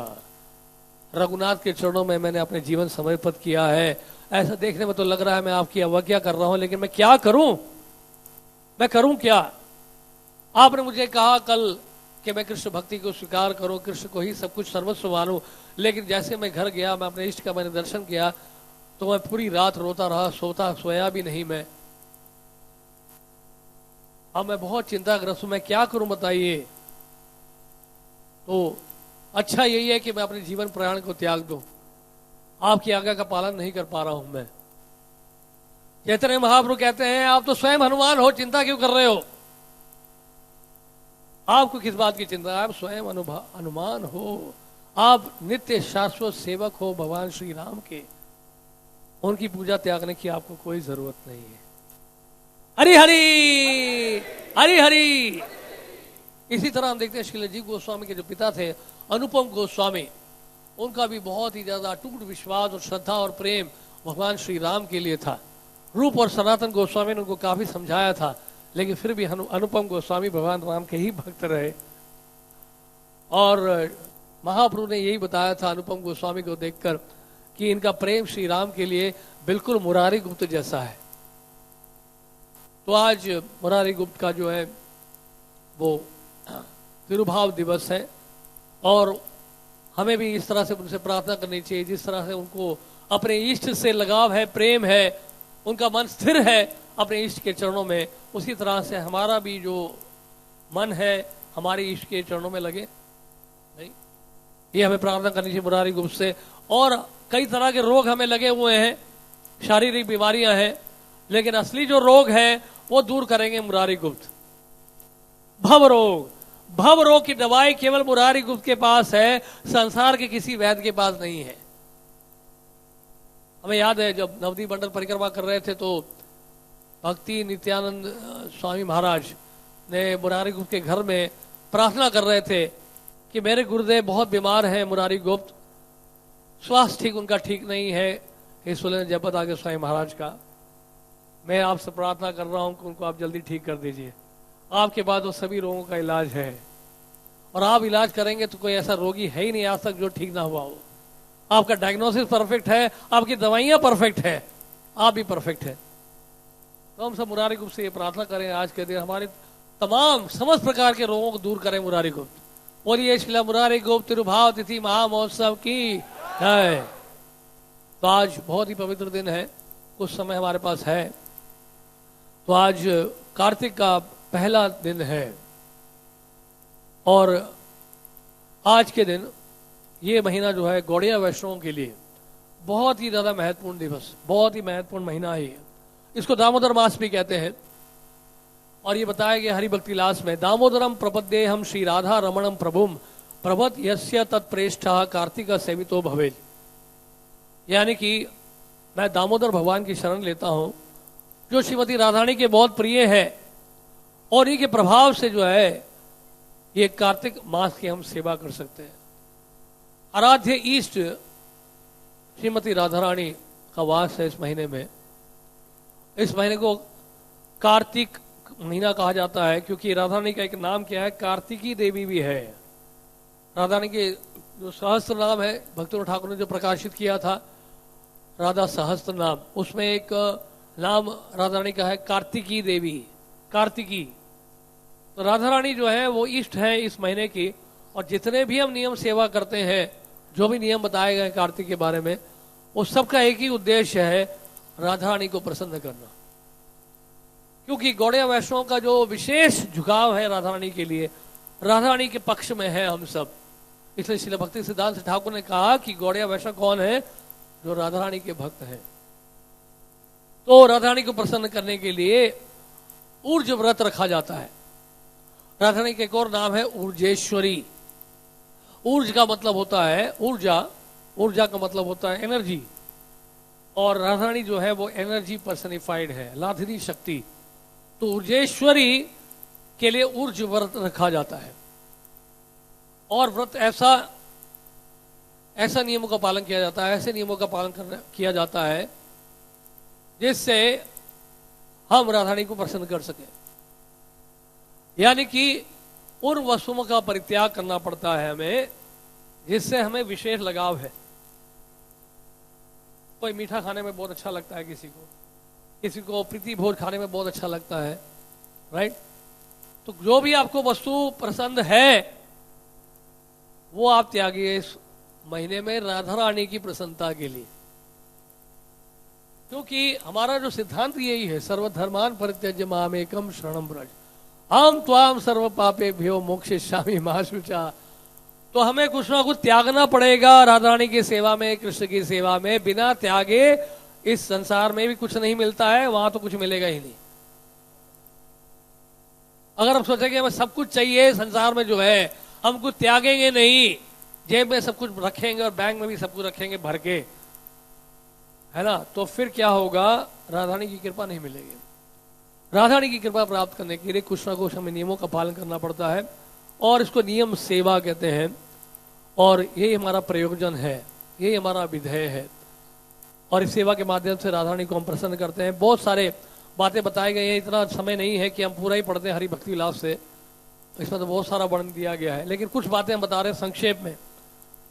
Raghunath के चरणों में मैंने अपने जीवन समर्पित किया है। ऐसा देखने में तो लग रहा है मैं आपकी अवज्ञा कर रहा हूं, लेकिन मैं क्या करूं, मैं करूं क्या। आपने मुझे कहा कल कि मैं कृष्ण भक्ति को स्वीकार करूं, कृष्ण को ही सब कुछ सर्वस्व मानूं, लेकिन जैसे मैं घर गया, मैं अपने इष्ट का मैंने दर्शन किया, तो मैं पूरी रात रोता रहा, सोया भी नहीं मैं। अब मैं बहुत चिंताग्रस्त हूं, मैं क्या करूं बताइए। तो अच्छा यही है कि मैं अपने जीवन प्रयाण को त्याग दूं, आपकी आज्ञा का पालन नहीं कर पा रहा हूं मैं। चैतन्य महाप्रभु कहते हैं आप तो स्वयं हनुमान हो, चिंता क्यों कर रहे हो? आपको किस बात की चिंता है? आप स्वयं हनुमान हो, आप नित्य शाश्वत सेवक हो भगवान श्री राम के, उनकी पूजा त्यागने की आपको कोई जरूरत नहीं है। हरि हरि हरि हरि। इसी तरह हम देखते हैं श्री जीव गोस्वामी के जो पिता थे अनुपम गोस्वामी, उनका भी बहुत ही ज्यादा अटूट विश्वास और श्रद्धा और प्रेम भगवान श्री राम के लिए था। रूप और सनातन गोस्वामी ने उनको काफी समझाया था, लेकिन फिर भी अनुपम गोस्वामी भगवान राम के ही भक्त रहे। और महाप्रभु ने यही बताया था अनुपम गोस्वामी को देखकर कि इनका प्रेम श्री राम के लिए बिल्कुल मुरारी गुप्त जैसा है। तो आज मुरारी गुप्त का जो है वो तिरुभाव दिवस है, और हमें भी इस तरह से उनसे प्रार्थना करनी चाहिए जिस तरह से उनको अपने इष्ट से लगाव है, प्रेम है, उनका मन स्थिर है अपने इष्ट के चरणों में, उसी तरह से हमारा भी जो मन है हमारे इष्ट के चरणों में लगे। नहीं, ये हमें प्रार्थना करनी चाहिए मुरारी गुप्त से। और कई तरह के रोग हमें लगे हुए हैं, शारीरिक बीमारियां हैं, लेकिन असली जो रोग है वो दूर करेंगे मुरारी गुप्त। भव रोग की दवाई केवल मुरारी गुप्त के पास है, संसार के किसी वैद्य के पास नहीं है। हमें याद है जब नवदीप मंडल परिक्रमा कर रहे थे तो भक्ति नित्यानंद स्वामी महाराज ने मुरारी गुप्त के घर में प्रार्थना कर रहे थे कि मेरे गुरुदेव बहुत बीमार हैं मुरारी गुप्त, स्वास्थ्य ठीक उनका ठीक नहीं है। हे सुलेन जयपद आगे स्वामी महाराज का, मैं आपसे प्रार्थना कर रहा हूं कि उनको आप जल्दी ठीक कर दीजिए, आपके बाद वो सभी रोगों का इलाज है, और आप इलाज करेंगे तो कोई ऐसा रोगी है ही नहीं आज तक जो ठीक ना हुआ हो। आपका डायग्नोसिस परफेक्ट है, आपकी दवाइयां परफेक्ट है, आप भी परफेक्ट है। तो हम सब मुरारी गुप्त से ये प्रार्थना करें आज के दिन हमारे तमाम समस्त प्रकार के रोगों को दूर करें मुरारी गुप्त। बोलिए श्रील मुरारी गुप्त तिरुभाव तिथि महामहोत्सव की जय। तो आज बहुत ही पवित्र दिन है, कुछ समय हमारे पास है। तो आज कार्तिक का पहला दिन है, और आज के दिन ये महीना जो है गौड़िया वैष्णवों के लिए बहुत ही ज्यादा महत्वपूर्ण दिवस, बहुत ही महत्वपूर्ण महीना है। इसको दामोदर मास भी कहते हैं। और ये बताया गया हरि भक्ति लास में, दामोदरम प्रपद्ये हम श्री राधा रमणम प्रभुम प्रभत यस्य तत्प्रेष्ठा कार्तिक सेवितो भवेल। यानी कि मैं दामोदर भगवान की शरण लेता हूं जो श्रीमती राधारानी के बहुत प्रिय है, और इनके प्रभाव से जो है ये कार्तिक मास की हम सेवा कर सकते हैं। आराध्य ईष्ट श्रीमती राधारानी का वास है इस महीने में। इस महीने को कार्तिक महीना कहा जाता है क्योंकि राधारानी का एक नाम क्या है, कार्तिकी देवी भी है। राधारानी के जो सहस्त्र नाम है भक्तों ठाकुर ने जो प्रकाशित किया था राधा सहस्त्र नाम, उसमें एक नाम राधारानी का है कार्तिकी देवी, कार्तिकी। तो राधारानी जो है वो इष्ट है इस महीने की, और जितने भी हम नियम सेवा करते हैं, जो भी नियम बताए गए कार्तिक के बारे में, वो सबका एक ही उद्देश्य है, राधारानी को प्रसन्न करना। क्योंकि गौड़िया वैष्णव का जो विशेष झुकाव है राधारानी के लिए, राधारानी के पक्ष में है हम सब। इसलिए श्रील भक्ति सिद्धांत ठाकुर ने कहा कि गौड़िया वैष्णव कौन है, जो राधारानी के भक्त हैं। तो राधारानी को प्रसन्न करने के लिए ऊर्ज व्रत रखा जाता है। राधारानी का एक और नाम है ऊर्जेश्वरी। ऊर्ज का मतलब होता है ऊर्जा, ऊर्जा का मतलब होता है एनर्जी, और राधारानी जो है वो एनर्जी पर्सनिफाइड है, लाधिनी शक्ति। तो ऊर्जेश्वरी के लिए ऊर्ज व्रत रखा जाता है। और व्रत ऐसा नियमों का पालन किया जाता है, ऐसे नियमों का पालन किया जाता है जिससे हम राधारानी को प्रसन्न कर सके। यानी कि उन वस्तुओं का परित्याग करना पड़ता है हमें जिससे हमें विशेष लगाव है। कोई मीठा खाने में बहुत अच्छा लगता है, किसी को प्रीति भोज खाने में बहुत अच्छा लगता है, राइट। तो जो भी आपको वस्तु पसंद है वो आप त्यागिए इस महीने में राधारानी की प्रसन्नता के लिए। क्योंकि हमारा जो सिद्धांत यही है, सर्वधर्मान परित्यज्य मामेकम शरणम व्रज, हम त्वाम सर्व पापेभ्यो मोक्षयिष्यामि मा शुचा। तो हमें कुछ ना कुछ त्यागना पड़ेगा राधा रानी की सेवा में, कृष्ण की सेवा में। बिना त्यागे इस संसार में भी कुछ नहीं मिलता है, वहां तो कुछ मिलेगा ही नहीं। अगर हम सोचेंगे हमें सब कुछ चाहिए संसार में जो है, हम कुछ त्यागेंगे नहीं, जेब में सब कुछ रखेंगे और बैंक में भी सब कुछ रखेंगे भर के, है ना, तो फिर क्या होगा, राधा रानी की कृपा नहीं मिलेगी। राधा रानी की कृपा प्राप्त करने के लिए कुछ ना कुछ हमें नियमों का पालन करना पड़ता है, और इसको नियम सेवा कहते हैं, और यही हमारा प्रयोजन है, यही हमारा विधेय है। और इस सेवा के माध्यम से राधा रानी को हम प्रसन्न करते हैं। बहुत सारे बातें बताई गई हैं, इतना समय नहीं है कि हम पूरा ही पढ़ते हैं हरि भक्ति विलास से, इसमें तो बहुत सारा वर्णन दिया गया है, लेकिन कुछ बातें हम बता रहे हैं संक्षेप में।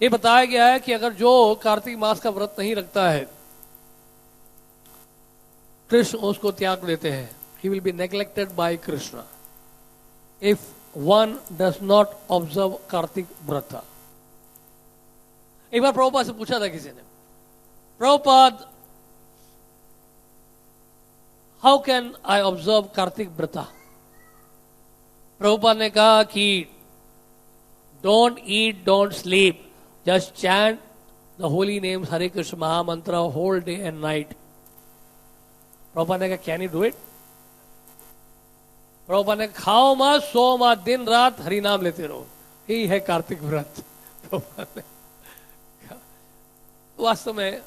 ये बताया गया है कि अगर जो कार्तिक मास का व्रत नहीं रखता है, कृष्ण उसको त्याग देते हैं, he will be neglected by Krishna if one does not observe Kartik व्रत। एक बार प्रभुपाद से पूछा था किसी ने, Prabhupada how can I observe Kartik व्रत? प्रभुपाद ने कहा कि don't eat, don't sleep, just chant the holy names Hare Krishna महामंत्र whole day and night. Prabhupada ने कहा can you do it? Prabhupada ने खाओ मत, सो मत, दिन रात हरि नाम लेते रहो, यही है कार्तिक व्रत। प्रभुपाद ने वास्तव में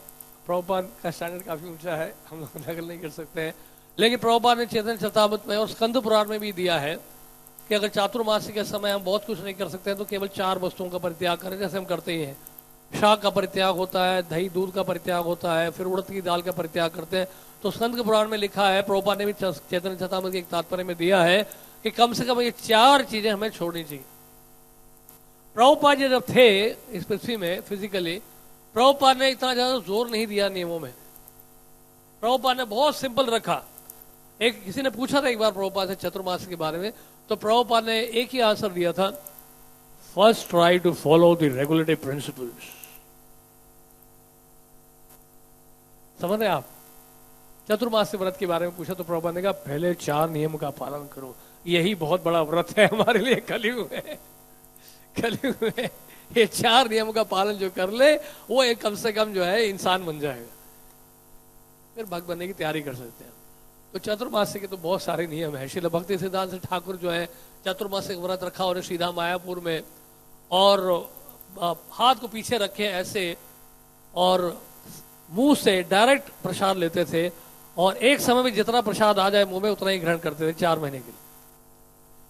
प्रभुपाद का स्टैंडर्ड काफी ऊंचा है, हम लोग नकल नहीं कर सकते हैं, लेकिन प्रभुपाद ने चैतन्य चरितामृत में और स्कंद पुराण में भी दिया है कि अगर चातुर्मासी के समय हम बहुत कुछ नहीं कर सकते हैं तो केवल 4 वस्तुओं का परित्याग करें, जैसे हम करते ही हैं। शाक का परित्याग होता है, दही दूध का परित्याग होता है, फिर उड़द की दाल का परित्याग करते हैं। तो स्कंद पुराण में लिखा है, प्रभुपाद ने भी चैतन्य चरितामृत के एक तात्पर्य में दिया है कि कम से कम ये 4 चीजें हमें छोड़नी चाहिए। प्रभुपाद जब थे इस पृथ्वी में फिजिकली, प्रभुपाद ने इतना ज्यादा जोर नहीं दिया नियमों में, प्रभुपाद ने बहुत सिंपल रखा। एक किसी ने पूछा था एक बार प्रभुपाद से चतुर्मास के बारे में, तो प्रभुपाद ने एक ही आंसर दिया था, first try to follow the regulatory principles. समझ रहे आप? चतुर्मास व्रत के बारे में पूछा तो प्रभुपाद ने कहा पहले 4 नियम का पालन करो, यही बहुत बड़ा व्रत है हमारे लिए कलयुग में। कलयुग में ये 4 नियम का पालन जो कर ले वो एक कम से कम जो है इंसान बन जाएगा, फिर भक्त बनने की तैयारी कर सकते हैं। तो चतुर्मास्य के तो बहुत सारे नियम है। श्रील भक्ति सिद्धांत ठाकुर जो है चतुर्मास्य व्रत रखा उन्हें सीधा मायापुर में, और हाथ को पीछे रखे ऐसे और मुंह से डायरेक्ट प्रसाद लेते थे, और एक समय में जितना प्रसाद आ जाए मुंह में उतना ही ग्रहण करते थे 4 महीने के लिए,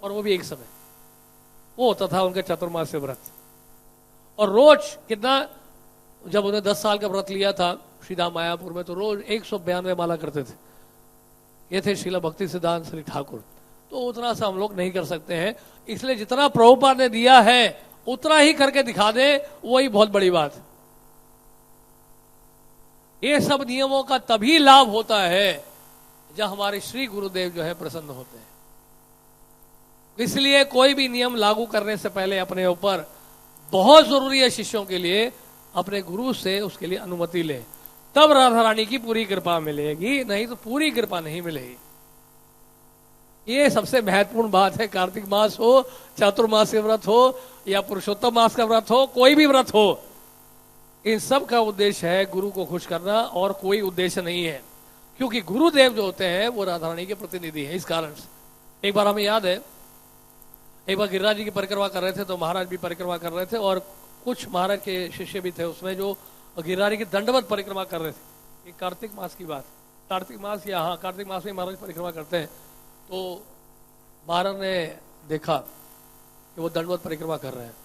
और वो भी एक समय। वो होता था उनका चतुर्मास्य व्रत। और रोज कितना, जब उन्हें 10 साल का व्रत लिया था सीधा मायापुर में, तो रोज 192 माला करते थे। ये थे श्रील भक्ति सिद्धांत श्री ठाकुर। तो उतना सा हम लोग नहीं कर सकते हैं, इसलिए जितना प्रभुपाद ने दिया है उतना ही करके दिखा दे, वही बहुत बड़ी बात है। ये सब नियमों का तभी लाभ होता है जब हमारे श्री गुरुदेव जो है प्रसन्न होते हैं। इसलिए कोई भी नियम लागू करने से पहले अपने ऊपर, बहुत जरूरी है शिष्यों के लिए, अपने गुरु से उसके लिए अनुमति ले, तब राधा रानी की पूरी कृपा मिलेगी, नहीं तो पूरी कृपा नहीं मिलेगी। ये सबसे महत्वपूर्ण बात है। कार्तिक मास हो, चातुर्मास्य व्रत हो, या पुरुषोत्तम मास का व्रत हो, कोई भी व्रत हो, इन सब का उद्देश्य है गुरु को खुश करना, और कोई उद्देश्य नहीं है, क्योंकि गुरुदेव जो होते हैं वो राधा रानी के प्रतिनिधि है। इस कारण से एक बार हमें याद है, एक बार गिरिराज जी की परिक्रमा कर रहे थे, तो महाराज भी परिक्रमा कर रहे थे, और कुछ महाराज के शिष्य भी थे उसमें जो गिरिराज की दंडवत परिक्रमा कर रहे थे। एक कार्तिक मास की बात, कार्तिक मास या हाँ कार्तिक मास में महाराज परिक्रमा करते हैं। तो महाराज ने देखा कि वो दंडवत परिक्रमा कर रहे हैं,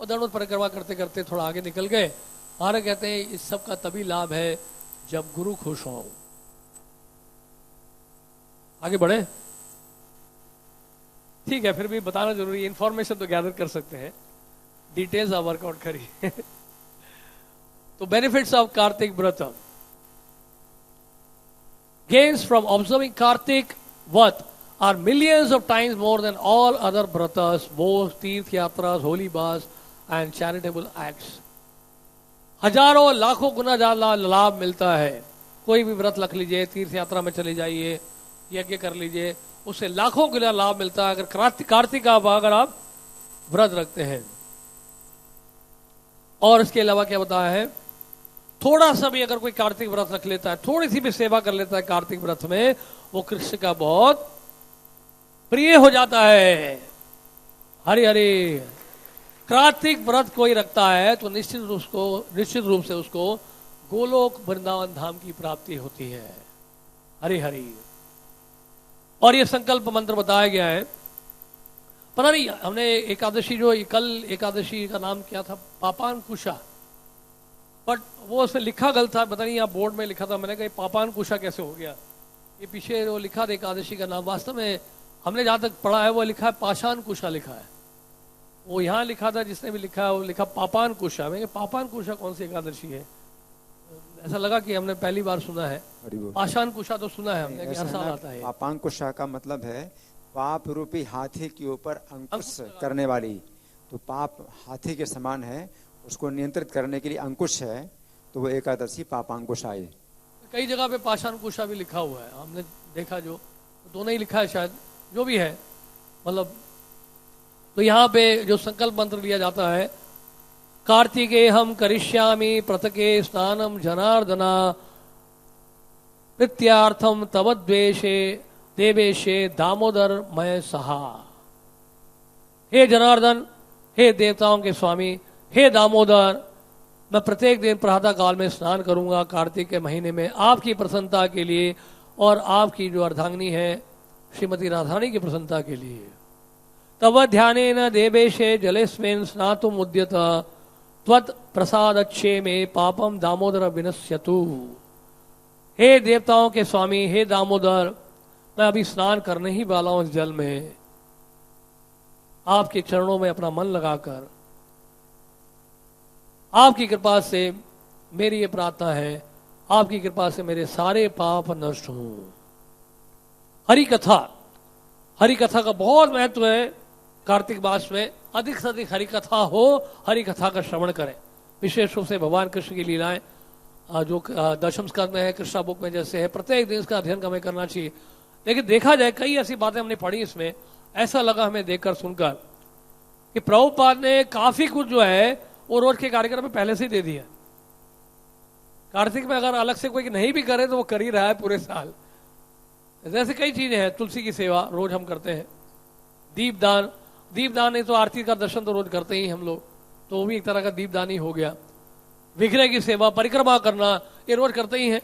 और दंडवत परिक्रमा करते करते थोड़ा आगे निकल गए। महाराज कहते हैं इस सब का तभी लाभ है जब गुरु खुश हो। आगे बढ़े, ठीक है, फिर भी बताना जरूरी है, इंफॉर्मेशन तो गैदर कर सकते हैं, डिटेल्स आप वर्कआउट करिए। तो बेनिफिट्स ऑफ कार्तिक व्रत, gains from observing Kartik Vat are millions of times more than all other vratas, both तीर्थ यात्रास, होली बास and charitable acts। हजारों लाखों गुना ज्यादा लाभ मिलता है। कोई भी व्रत रख लीजिए, तीर्थ यात्रा में चले जाइए, यज्ञ कर लीजिए, उससे लाखों गुना लाभ मिलता है अगर कार्तिक का अगर आप व्रत रखते हैं। और इसके अलावा क्या बताया है, थोड़ा सा भी अगर कोई कार्तिक व्रत रख लेता है, थोड़ी सी भी सेवा कर लेता है कार्तिक व्रत में, वो कृष्ण का बहुत प्रिय हो जाता है। हरि हरि। कार्तिक व्रत कोई रखता है तो निश्चित रूप से उसको गोलोक वृंदावन धाम की प्राप्ति होती है। हरि हरि। और ये संकल्प मंत्र बताया गया है। पता नहीं हमने एकादशी जो कल एकादशी का नाम क्या था, पापानकुशा, बट वो उसमें लिखा गलत था, पता नहीं यहाँ बोर्ड में लिखा था, मैंने कहा पापानकुशा कैसे हो गया। ये पीछे जो लिखा था एकादशी का नाम, वास्तव में हमने जहां तक पढ़ा है वो लिखा है पाषाणकुशा लिखा है। वो यहाँ लिखा था, जिसने भी लिखा है वो लिखा पापानकुशा। मैं पापानकुशा कौन सी एकादशी है, ऐसा लगा कि हमने पहली बार सुना है। पाषाणकुशा तो सुना है हमने, हर साल आता है। पापांकुशा का मतलब है पाप रूपी हाथी के ऊपर अंकुश करने वाली। तो पाप हाथी के समान है, उसको नियंत्रित करने के लिए अंकुश है, तो वो एकादशी पापांकुशा है। कई जगह पे पाषाणकुशा भी लिखा हुआ है, हमने देखा, जो दोनों ही लिखा है शायद, जो भी है मतलब। तो यहाँ पे जो संकल्प मंत्र लिया जाता है, कार्तिके हम करिष्यामि प्रतके स्नानम जनार्दना प्रत्यार्थम तव द्वेषे देवेशे दामोदर मय सहा। हे जनार्दन, हे देवताओं के स्वामी, हे दामोदर, मैं प्रत्येक दिन प्रातः काल में स्नान करूंगा कार्तिक के महीने में आपकी प्रसन्नता के लिए और आपकी जो अर्धांगिनी है श्रीमती राधारानी की प्रसन्नता के लिए। तव ध्यानेन देवेशे जलेस्मिन् स्नातुम उद्यत त्वत् प्रसादच्छे में पापम दामोदर विनश्यतु। हे देवताओं के स्वामी, हे दामोदर, मैं अभी स्नान करने ही वाला हूं इस जल में, आपके चरणों में अपना मन लगाकर आपकी कृपा से मेरी ये प्रार्थना है, आपकी कृपा से मेरे सारे पाप नष्ट हों। हरि कथा का बहुत महत्व है। कार्तिक मास में अधिक से अधिक हरि कथा हो, हरि कथा का श्रवण करें। विशेष रूप से भगवान कृष्ण की लीलाएं जो दशम स्कंद में है, कृष्णा बुक में जैसे है, प्रत्येक दिन इसका अध्ययन हमें करना चाहिए। लेकिन देखा जाए कई ऐसी बातें हमने पढ़ी इसमें, ऐसा लगा हमें देखकर सुनकर कि प्रभुपाद ने काफी कुछ जो है वो रोज के कार्यक्रम में पहले से ही दे दिया। कार्तिक में अगर अलग से कोई नहीं भी करे तो वो कर ही रहा है पूरे साल। जैसे कई चीजें हैं, तुलसी की सेवा रोज हम करते हैं, दीपदान नहीं तो आरती का दर्शन तो रोज करते ही हम लोग, तो वो भी एक तरह का दीपदान ही हो गया। विग्रह की सेवा, परिक्रमा करना, ये रोज करते ही हैं।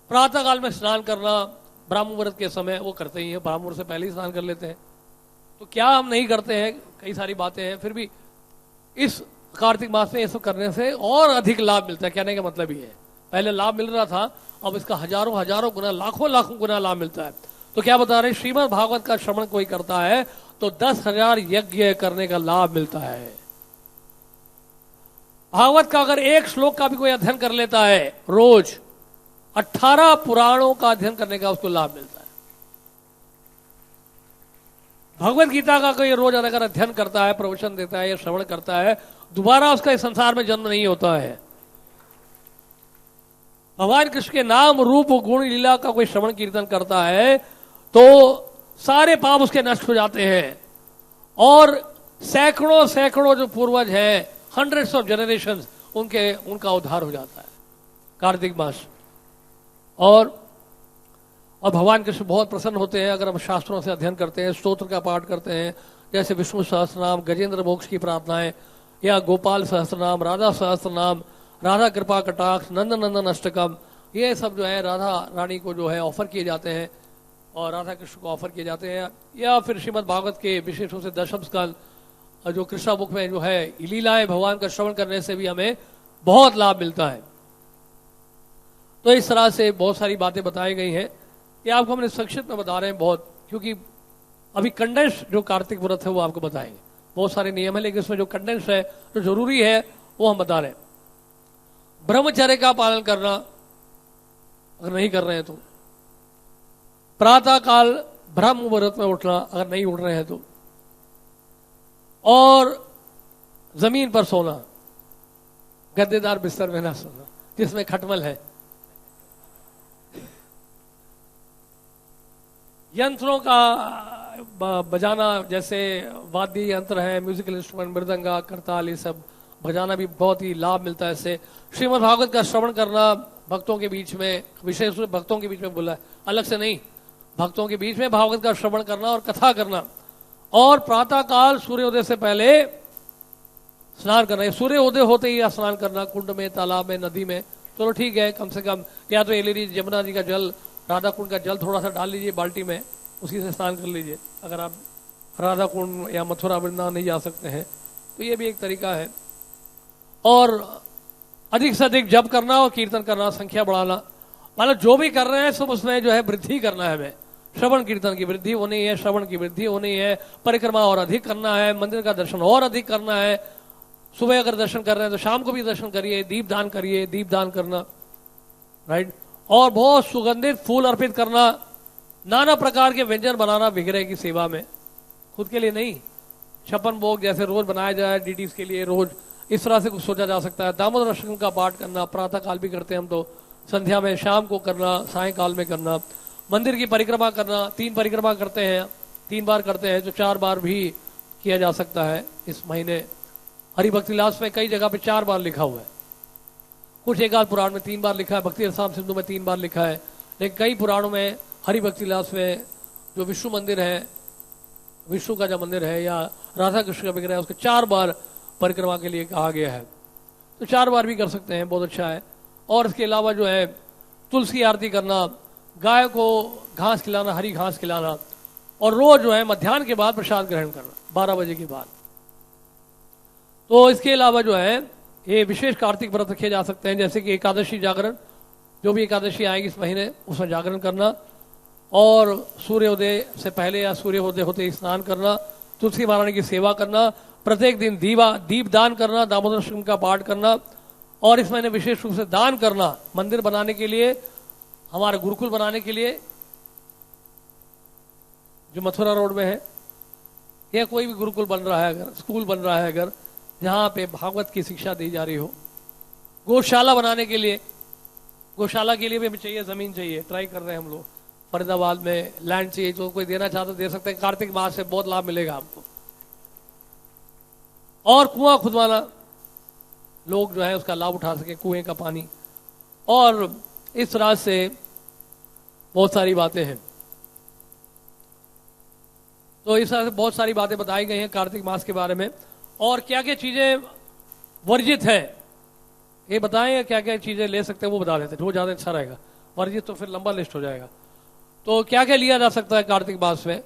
प्रातः काल में स्नान करना ब्राह्म मुहूर्त के समय, वो करते ही हैं, ब्राह्म मुहूर्त से पहले ही स्नान कर लेते हैं। तो क्या हम नहीं करते हैं, कई सारी बातें हैं। फिर भी इस कार्तिक मास में ये सब करने से और अधिक लाभ मिलता है। कहने का मतलब ये है, पहले लाभ मिल रहा था, अब इसका हजारों गुना, लाखों गुना लाभ मिलता है। तो क्या बता रहे, श्रीमद् भागवत का श्रवण कोई करता है तो 10,000 यज्ञ करने का लाभ मिलता है। भागवत का अगर एक श्लोक का भी कोई अध्ययन कर लेता है रोज, 18 पुराणों का अध्ययन करने का उसको लाभ मिलता है। भगवत गीता का कोई रोज अगर अध्ययन करता है, प्रवचन देता है या श्रवण करता है, दोबारा उसका इस संसार में जन्म नहीं होता है। भगवान कृष्ण के नाम रूप गुण लीला का कोई श्रवण कीर्तन करता है तो सारे पाप उसके नष्ट हो जाते हैं। और सैकड़ों जो पूर्वज हैं, हंड्रेड्स ऑफ जनरेशंस, उनका उद्धार हो जाता है कार्तिक मास। और भगवान कृष्ण बहुत प्रसन्न होते हैं अगर हम शास्त्रों से अध्ययन करते हैं, स्तोत्र का पाठ करते हैं, जैसे विष्णु सहस्त्रनाम, गजेंद्र मोक्ष की प्रार्थनाएं, या गोपाल सहस्त्रनाम, राधा सहस्त्रनाम, राधा कृपा कटाक्ष, नंदन अष्टकम, ये सब जो है राधा रानी को जो है ऑफर किए जाते हैं और राधा कृष्ण को ऑफर किए जाते हैं। या फिर श्रीमद् भागवत के विशेष रूप से दशम स्कंद, जो कृष्णा बुक में जो है लीलाएं भगवान का श्रवण करने से भी हमें बहुत लाभ मिलता है। तो इस तरह से बहुत सारी बातें बताई गई हैं, ये आपको हमने संक्षिप्त में बता रहे हैं बहुत, क्योंकि अभी कंडेंस जो कार्तिक व्रत है वो आपको बताएंगे। बहुत सारे नियम है लेकिन इसमें जो कंडेंस है, जो जरूरी है, वो हम बता रहे हैं। ब्रह्मचर्य का पालन करना अगर नहीं कर रहे हैं तो, प्रातः काल ब्रह्म मुहूर्त में उठना अगर नहीं उठ रहे हैं तो, और जमीन पर सोना, गद्देदार बिस्तर में ना सोना जिसमें खटमल है। यंत्रों का बजाना, जैसे वाद्य यंत्र है, म्यूजिकल इंस्ट्रूमेंट, मृदंगा, करताल, ये सब बजाना भी बहुत ही लाभ मिलता है इससे। श्रीमद् भागवत का श्रवण करना भक्तों के बीच में, विशेष रूप से भक्तों के बीच में बोला है, अलग से नहीं, भक्तों के बीच में भागवत का श्रवण करना और कथा करना। और प्रातः काल सूर्योदय से पहले स्नान करना, सूर्योदय होते ही स्नान करना, कुंड में, तालाब में, नदी में, चलो ठीक है, कम से कम या तो एलेरी जमुना जी का जल, राधा कुंड का जल थोड़ा सा डाल लीजिए बाल्टी में, उसी से स्नान कर लीजिए। अगर आप राधा कुंड या मथुरा वृंदावन नहीं जा सकते हैं तो ये भी एक तरीका है। और अधिक से अधिक जप करना और कीर्तन करना, संख्या बढ़ाना, मतलब जो भी कर रहे हैं सब उसमें जो है वृद्धि करना है। हमें श्रवण कीर्तन की वृद्धि होनी है, श्रवण की वृद्धि होनी है, परिक्रमा और अधिक करना है, मंदिर का दर्शन और अधिक करना है। सुबह अगर दर्शन कर रहे हैं तो शाम को भी दर्शन करिए, दीपदान करिए, दीपदान करना, राइट। और बहुत सुगंधित फूल अर्पित करना, नाना प्रकार के व्यंजन बनाना विग्रह की सेवा में, खुद के लिए नहीं। 56 भोग जैसे रोज बनाया जाए डीटीज के लिए, रोज इस तरह से कुछ सोचा जा सकता है। दामोदर अष्टकम का पाठ करना, प्रातः काल भी करते हैं हम तो, संध्या में, शाम को करना, सायंकाल में करना। मंदिर की परिक्रमा करना, 3 परिक्रमा करते हैं, 3 बार करते हैं तो 4 बार भी किया जा सकता है इस महीने। हरिभक्ति लास में कई जगह पे 4 बार लिखा हुआ है, कुछ एकाध पुराण में 3 बार लिखा है, भक्ति रसाम सिंधु में 3 बार लिखा है, लेकिन कई पुराणों में हरिभक्ति लास में जो विष्णु मंदिर है, विष्णु का जो मंदिर है या राधा कृष्ण का विग्रह है, उसके 4 बार परिक्रमा के लिए कहा गया है। तो 4 बार भी कर सकते हैं, बहुत अच्छा है। और इसके अलावा जो है तुलसी आरती करना, गाय को घास खिलाना, हरी घास खिलाना, और रोज जो है मध्याह्न के बाद प्रसाद ग्रहण करना 12 बजे के बाद। तो इसके अलावा जो है ये विशेष कार्तिक व्रत रखे जा सकते हैं, जैसे कि एकादशी जागरण, जो भी एकादशी आएगी इस महीने उसमें जागरण करना, और सूर्योदय से पहले या सूर्योदय होते ही स्नान करना, तुलसी महारानी की सेवा करना, प्रत्येक दिन दीपदान करना, दामोदर अष्टकम का पाठ करना, और इस महीने विशेष रूप से दान करना, मंदिर बनाने के लिए, हमारे गुरुकुल बनाने के लिए जो मथुरा रोड में है, या कोई भी गुरुकुल बन रहा है, अगर स्कूल बन रहा है, अगर जहां पे भागवत की शिक्षा दी जा रही हो, गौशाला बनाने के लिए, गौशाला के लिए भी हमें चाहिए, जमीन चाहिए, ट्राई कर रहे हैं हम लोग, फरीदाबाद में लैंड चाहिए, जो कोई देना चाहता दे सकते हैं, कार्तिक मास से बहुत लाभ मिलेगा आपको। और कुआं खुदवाना, लोग जो है उसका लाभ उठा सके, कुएं का पानी, और इस तरह से बहुत सारी बातें हैं। तो इस तरह से बहुत सारी बातें बताई गई हैं कार्तिक मास के बारे में, और क्या क्या चीजें वर्जित है ये बताएं, क्या क्या चीजें ले सकते हैं वो बता देते हैं, वो ज्यादा अच्छा रहेगा। वर्जित तो फिर लंबा लिस्ट हो जाएगा। तो क्या क्या लिया जा सकता है कार्तिक मास में,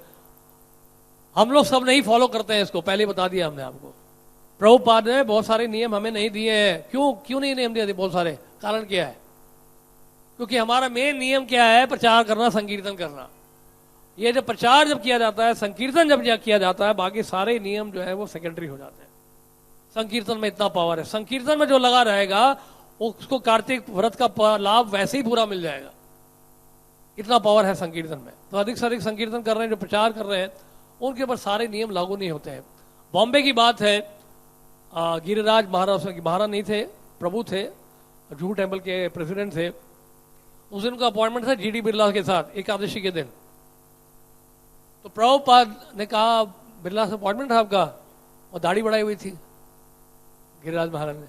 हम लोग सब नहीं फॉलो करते हैं इसको, पहले बता दिया हमने आपको। प्रभुपाद ने बहुत सारे नियम हमें नहीं दिए हैं। क्यों नहीं नियम दिए? बहुत सारे कारण क्या है, क्योंकि हमारा मेन नियम क्या है, प्रचार करना, संकीर्तन करना। ये जब प्रचार जब किया जाता है, संकीर्तन जब किया जाता है, बाकी सारे नियम जो है वो सेकेंडरी हो जाते हैं। संकीर्तन में इतना पावर है, संकीर्तन में जो लगा रहेगा उसको कार्तिक व्रत का लाभ वैसे ही पूरा मिल जाएगा, इतना पावर है संकीर्तन में। तो अधिक से अधिक संकीर्तन कर रहे हैं, जो प्रचार कर रहे हैं, उनके ऊपर सारे नियम लागू नहीं होते हैं। बॉम्बे की बात है, गिरिराज महाराज नहीं थे, प्रभु थे, जूहू टेम्पल के प्रेसिडेंट थे। उस दिन का अपॉइंटमेंट था जीडी बिरला के साथ एकादशी के दिन। तो प्रभुपाद ने कहा, बिरला से अपॉइंटमेंट था आपका, और दाढ़ी बढ़ाई हुई थी गिरिराज महाराज ने।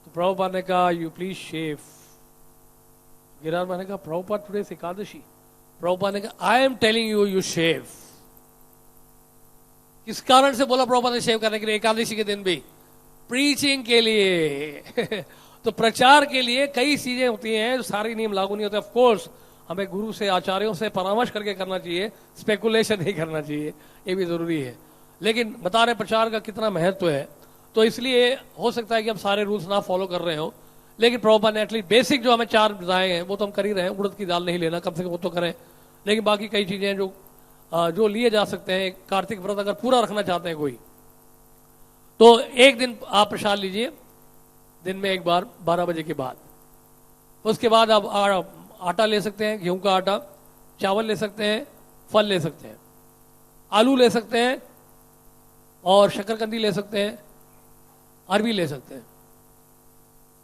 तो प्रभुपाद ने कहा, you please shave. Giriraj Maharaj ने कहा, प्रभुपाद टुडे इज एकादशी। प्रभुपाद ने कहा, I am telling you, you shave. किस कारण से बोला प्रभुपाद ने शेव करने के लिए एकादशी के दिन भी? प्रीचिंग के लिए तो प्रचार के लिए कई चीजें होती हैं, जो सारे नियम लागू नहीं होते। ऑफ कोर्स हमें गुरु से, आचार्यों से परामर्श करके करना चाहिए, स्पेकुलेशन नहीं करना चाहिए, ये भी जरूरी है। लेकिन बता रहे प्रचार का कितना महत्व है, तो इसलिए हो सकता है कि हम सारे रूल्स ना फॉलो कर रहे हो, लेकिन प्रभुपाद ने एटलीस्ट बेसिक जो हमें 4 बताए हैं वो तो हम कर ही रहे हैं। उड़द की दाल नहीं लेना, कम से कम वो तो करें। लेकिन बाकी कई चीजें जो लिए जा सकते हैं, कार्तिक व्रत अगर पूरा रखना चाहते हैं कोई, तो एक दिन आप प्रसाद लीजिए, दिन में एक बार 12 बजे के बाद। उसके बाद आप आटा ले सकते हैं, गेहूं का आटा, चावल ले सकते हैं, फल ले सकते हैं, आलू ले सकते हैं, और शकरकंदी ले सकते हैं, अरबी ले सकते हैं,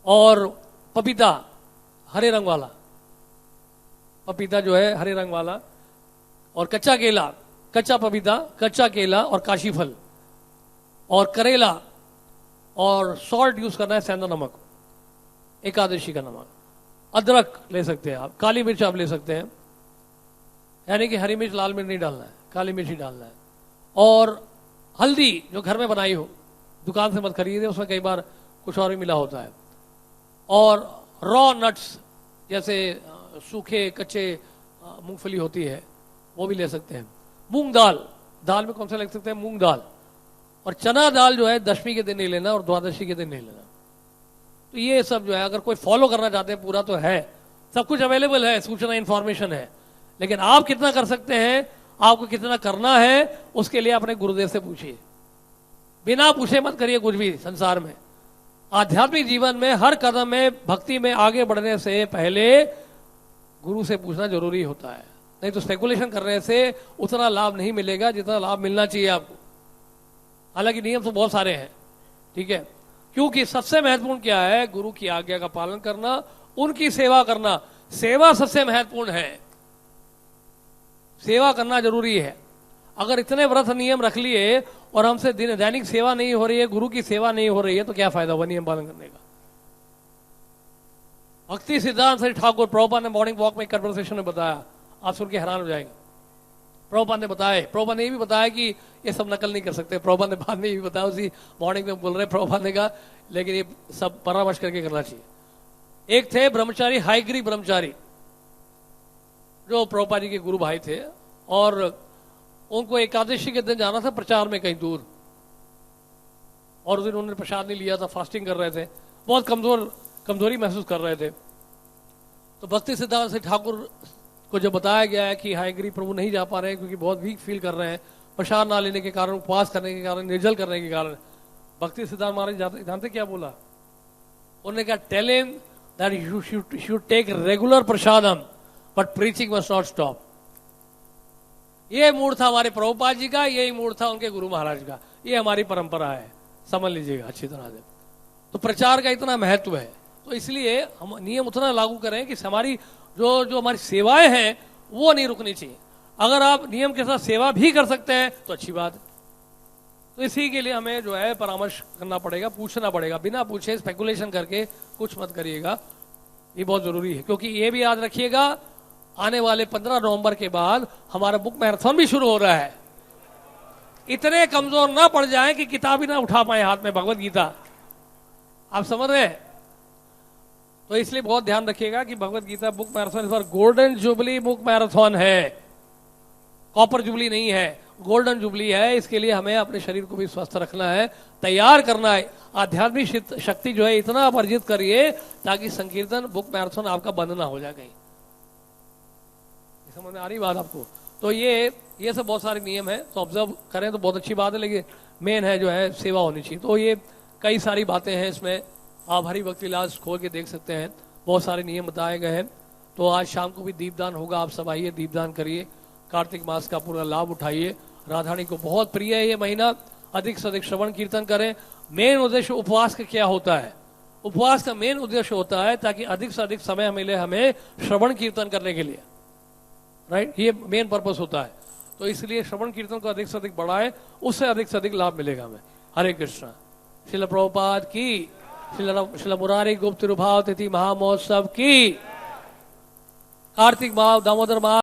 और पपीता हरे रंग वाला, पपीता जो है हरे रंग वाला, और कच्चा केला, कच्चा पपीता, कच्चा केला और काशी फल, और करेला और सॉल्ट यूज करना है, सेंधा नमक, एकादशी का नमक। अदरक ले सकते हैं आप, काली मिर्च आप ले सकते हैं, यानी कि हरी मिर्च लाल मिर्च नहीं डालना है, काली मिर्च ही डालना है। और हल्दी जो घर में बनाई हो, दुकान से मत खरीदे, उसमें कई बार कुछ और भी मिला होता है। और रॉ नट्स जैसे सूखे कच्चे मूंगफली होती है, वो भी ले सकते हैं। मूंग दाल, दाल में कौन सा ले सकते हैं, मूंग दाल। और चना दाल जो है दशमी के दिन नहीं लेना और द्वादशी के दिन नहीं लेना। तो ये सब जो है अगर कोई फॉलो करना चाहते हैं पूरा, तो है, सब कुछ अवेलेबल है, सूचना इंफॉर्मेशन है। लेकिन आप कितना कर सकते हैं, आपको कितना करना है, उसके लिए अपने गुरुदेव से पूछिए। बिना पूछे मत करिए कुछ भी संसार में। आध्यात्मिक जीवन में हर कदम में, भक्ति में आगे बढ़ने से पहले गुरु से पूछना जरूरी होता है, नहीं तो स्पेकुलेशन करने से उतना लाभ नहीं मिलेगा जितना लाभ मिलना चाहिए आपको। हालांकि नियम तो बहुत सारे हैं, ठीक है, क्योंकि सबसे महत्वपूर्ण क्या है, गुरु की आज्ञा का पालन करना, उनकी सेवा करना। सेवा सबसे महत्वपूर्ण है, सेवा करना जरूरी है। अगर इतने व्रत नियम रख लिए और हमसे दैनिक सेवा नहीं हो रही है, गुरु की सेवा नहीं हो रही है, तो क्या फायदा हुआ नियम पालन करने का। भक्ति सिद्धांत श्री ठाकुर प्रभुपाद ने मॉर्निंग वॉक में कन्वर्सेशन में बताया, आप सुन के हैरान हो जाएंगे। प्रभुपाद ने ये भी बताया कि ये सब नकल नहीं कर सकते। प्रभुपाद ने बाद में ये भी बताया, उसी मॉर्निंग में बोल रहे प्रभुपाद ने कहा, लेकिन ये सब परामर्श करके करना चाहिए। एक थे ब्रह्मचारी, हाईग्री ब्रह्मचारी, जो प्रभुपाद जी के गुरु भाई थे, और उनको एकादशी के दिन जाना था प्रचार में कहीं दूर, और उस दिन उन्होंने प्रसाद नहीं लिया था, फास्टिंग कर रहे थे, बहुत कमजोरी महसूस कर रहे थे। तो भक्ति सिद्धांत से ठाकुर को जब बताया गया है कि हाईगिरी प्रभु नहीं जा पा रहे हैं क्योंकि बहुत वीक फील कर रहे हैं, प्रसाद ना लेने के कारण, उपवास करने के कारण, निर्जल करने के कारण, भक्ति सिद्धांत महाराज जानते क्या बोला, उन्होंने कहा, tell him that you should take regular prasadam but preaching must not stop. ये मूड था हमारे प्रभुपाद जी का, यही मूड था उनके गुरु महाराज का। ये हमारी परंपरा है, समझ लीजिएगा अच्छी तरह से। तो प्रचार का इतना महत्व है, तो इसलिए हम नियम उतना लागू करें कि हमारी जो हमारी सेवाएं हैं वो नहीं रुकनी चाहिए। अगर आप नियम के साथ सेवा भी कर सकते हैं तो अच्छी बात है। तो इसी के लिए हमें जो है परामर्श करना पड़ेगा, पूछना पड़ेगा। बिना पूछे स्पेकुलेशन करके कुछ मत करिएगा, ये बहुत जरूरी है। क्योंकि ये भी याद रखिएगा, आने वाले 15 नवंबर के बाद हमारा बुक मैराथन भी शुरू हो रहा है। इतने कमजोर ना पड़ जाए कि किताब ही ना उठा पाए हाथ में, भगवत गीता, आप समझ रहे हैं। तो इसलिए बहुत ध्यान रखिएगा कि भगवत गीता बुक मैराथन इस बार गोल्डन जुबली बुक मैराथन है, कॉपर जुबली नहीं है, गोल्डन जुबली है। इसके लिए हमें अपने शरीर को भी स्वस्थ रखना है, तैयार करना है। आध्यात्मिक शक्ति जो है इतना आप अर्जित करिए ताकि संकीर्तन बुक मैराथन आपका बंद ना हो जाए कहीं। समझ में आ रही बात आपको। तो ये सब बहुत सारे नियम है, तो ऑब्जर्व करें तो बहुत अच्छी बात है। लेकिन मेन है जो है सेवा होनी चाहिए। तो ये कई सारी बातें हैं इसमें, आप हरि भक्ति विलास खोल के देख सकते हैं, बहुत सारे नियम बताए गए हैं। तो आज शाम को भी दीपदान होगा, आप सब आइए, दीपदान करिए, कार्तिक मास का पूरा लाभ उठाइए। राधारानी को बहुत प्रिय है ये महीना, अधिक से अधिक श्रवण कीर्तन करें। मेन उद्देश्य उपवास का क्या होता है, उपवास का मेन उद्देश्य होता है ताकि अधिक से अधिक समय मिले हमें श्रवण कीर्तन करने के लिए, राइट, ये मेन पर्पस होता है। तो इसलिए श्रवण कीर्तन को अधिक से अधिक बढ़ाएं, उससे अधिक लाभ मिलेगा हमें। हरे कृष्णा। श्रील प्रभुपाद की, श्रील मुरारी गुप्त तिरुभाव तिथि महामहोत्सव की, कार्तिक माह दामोदर माह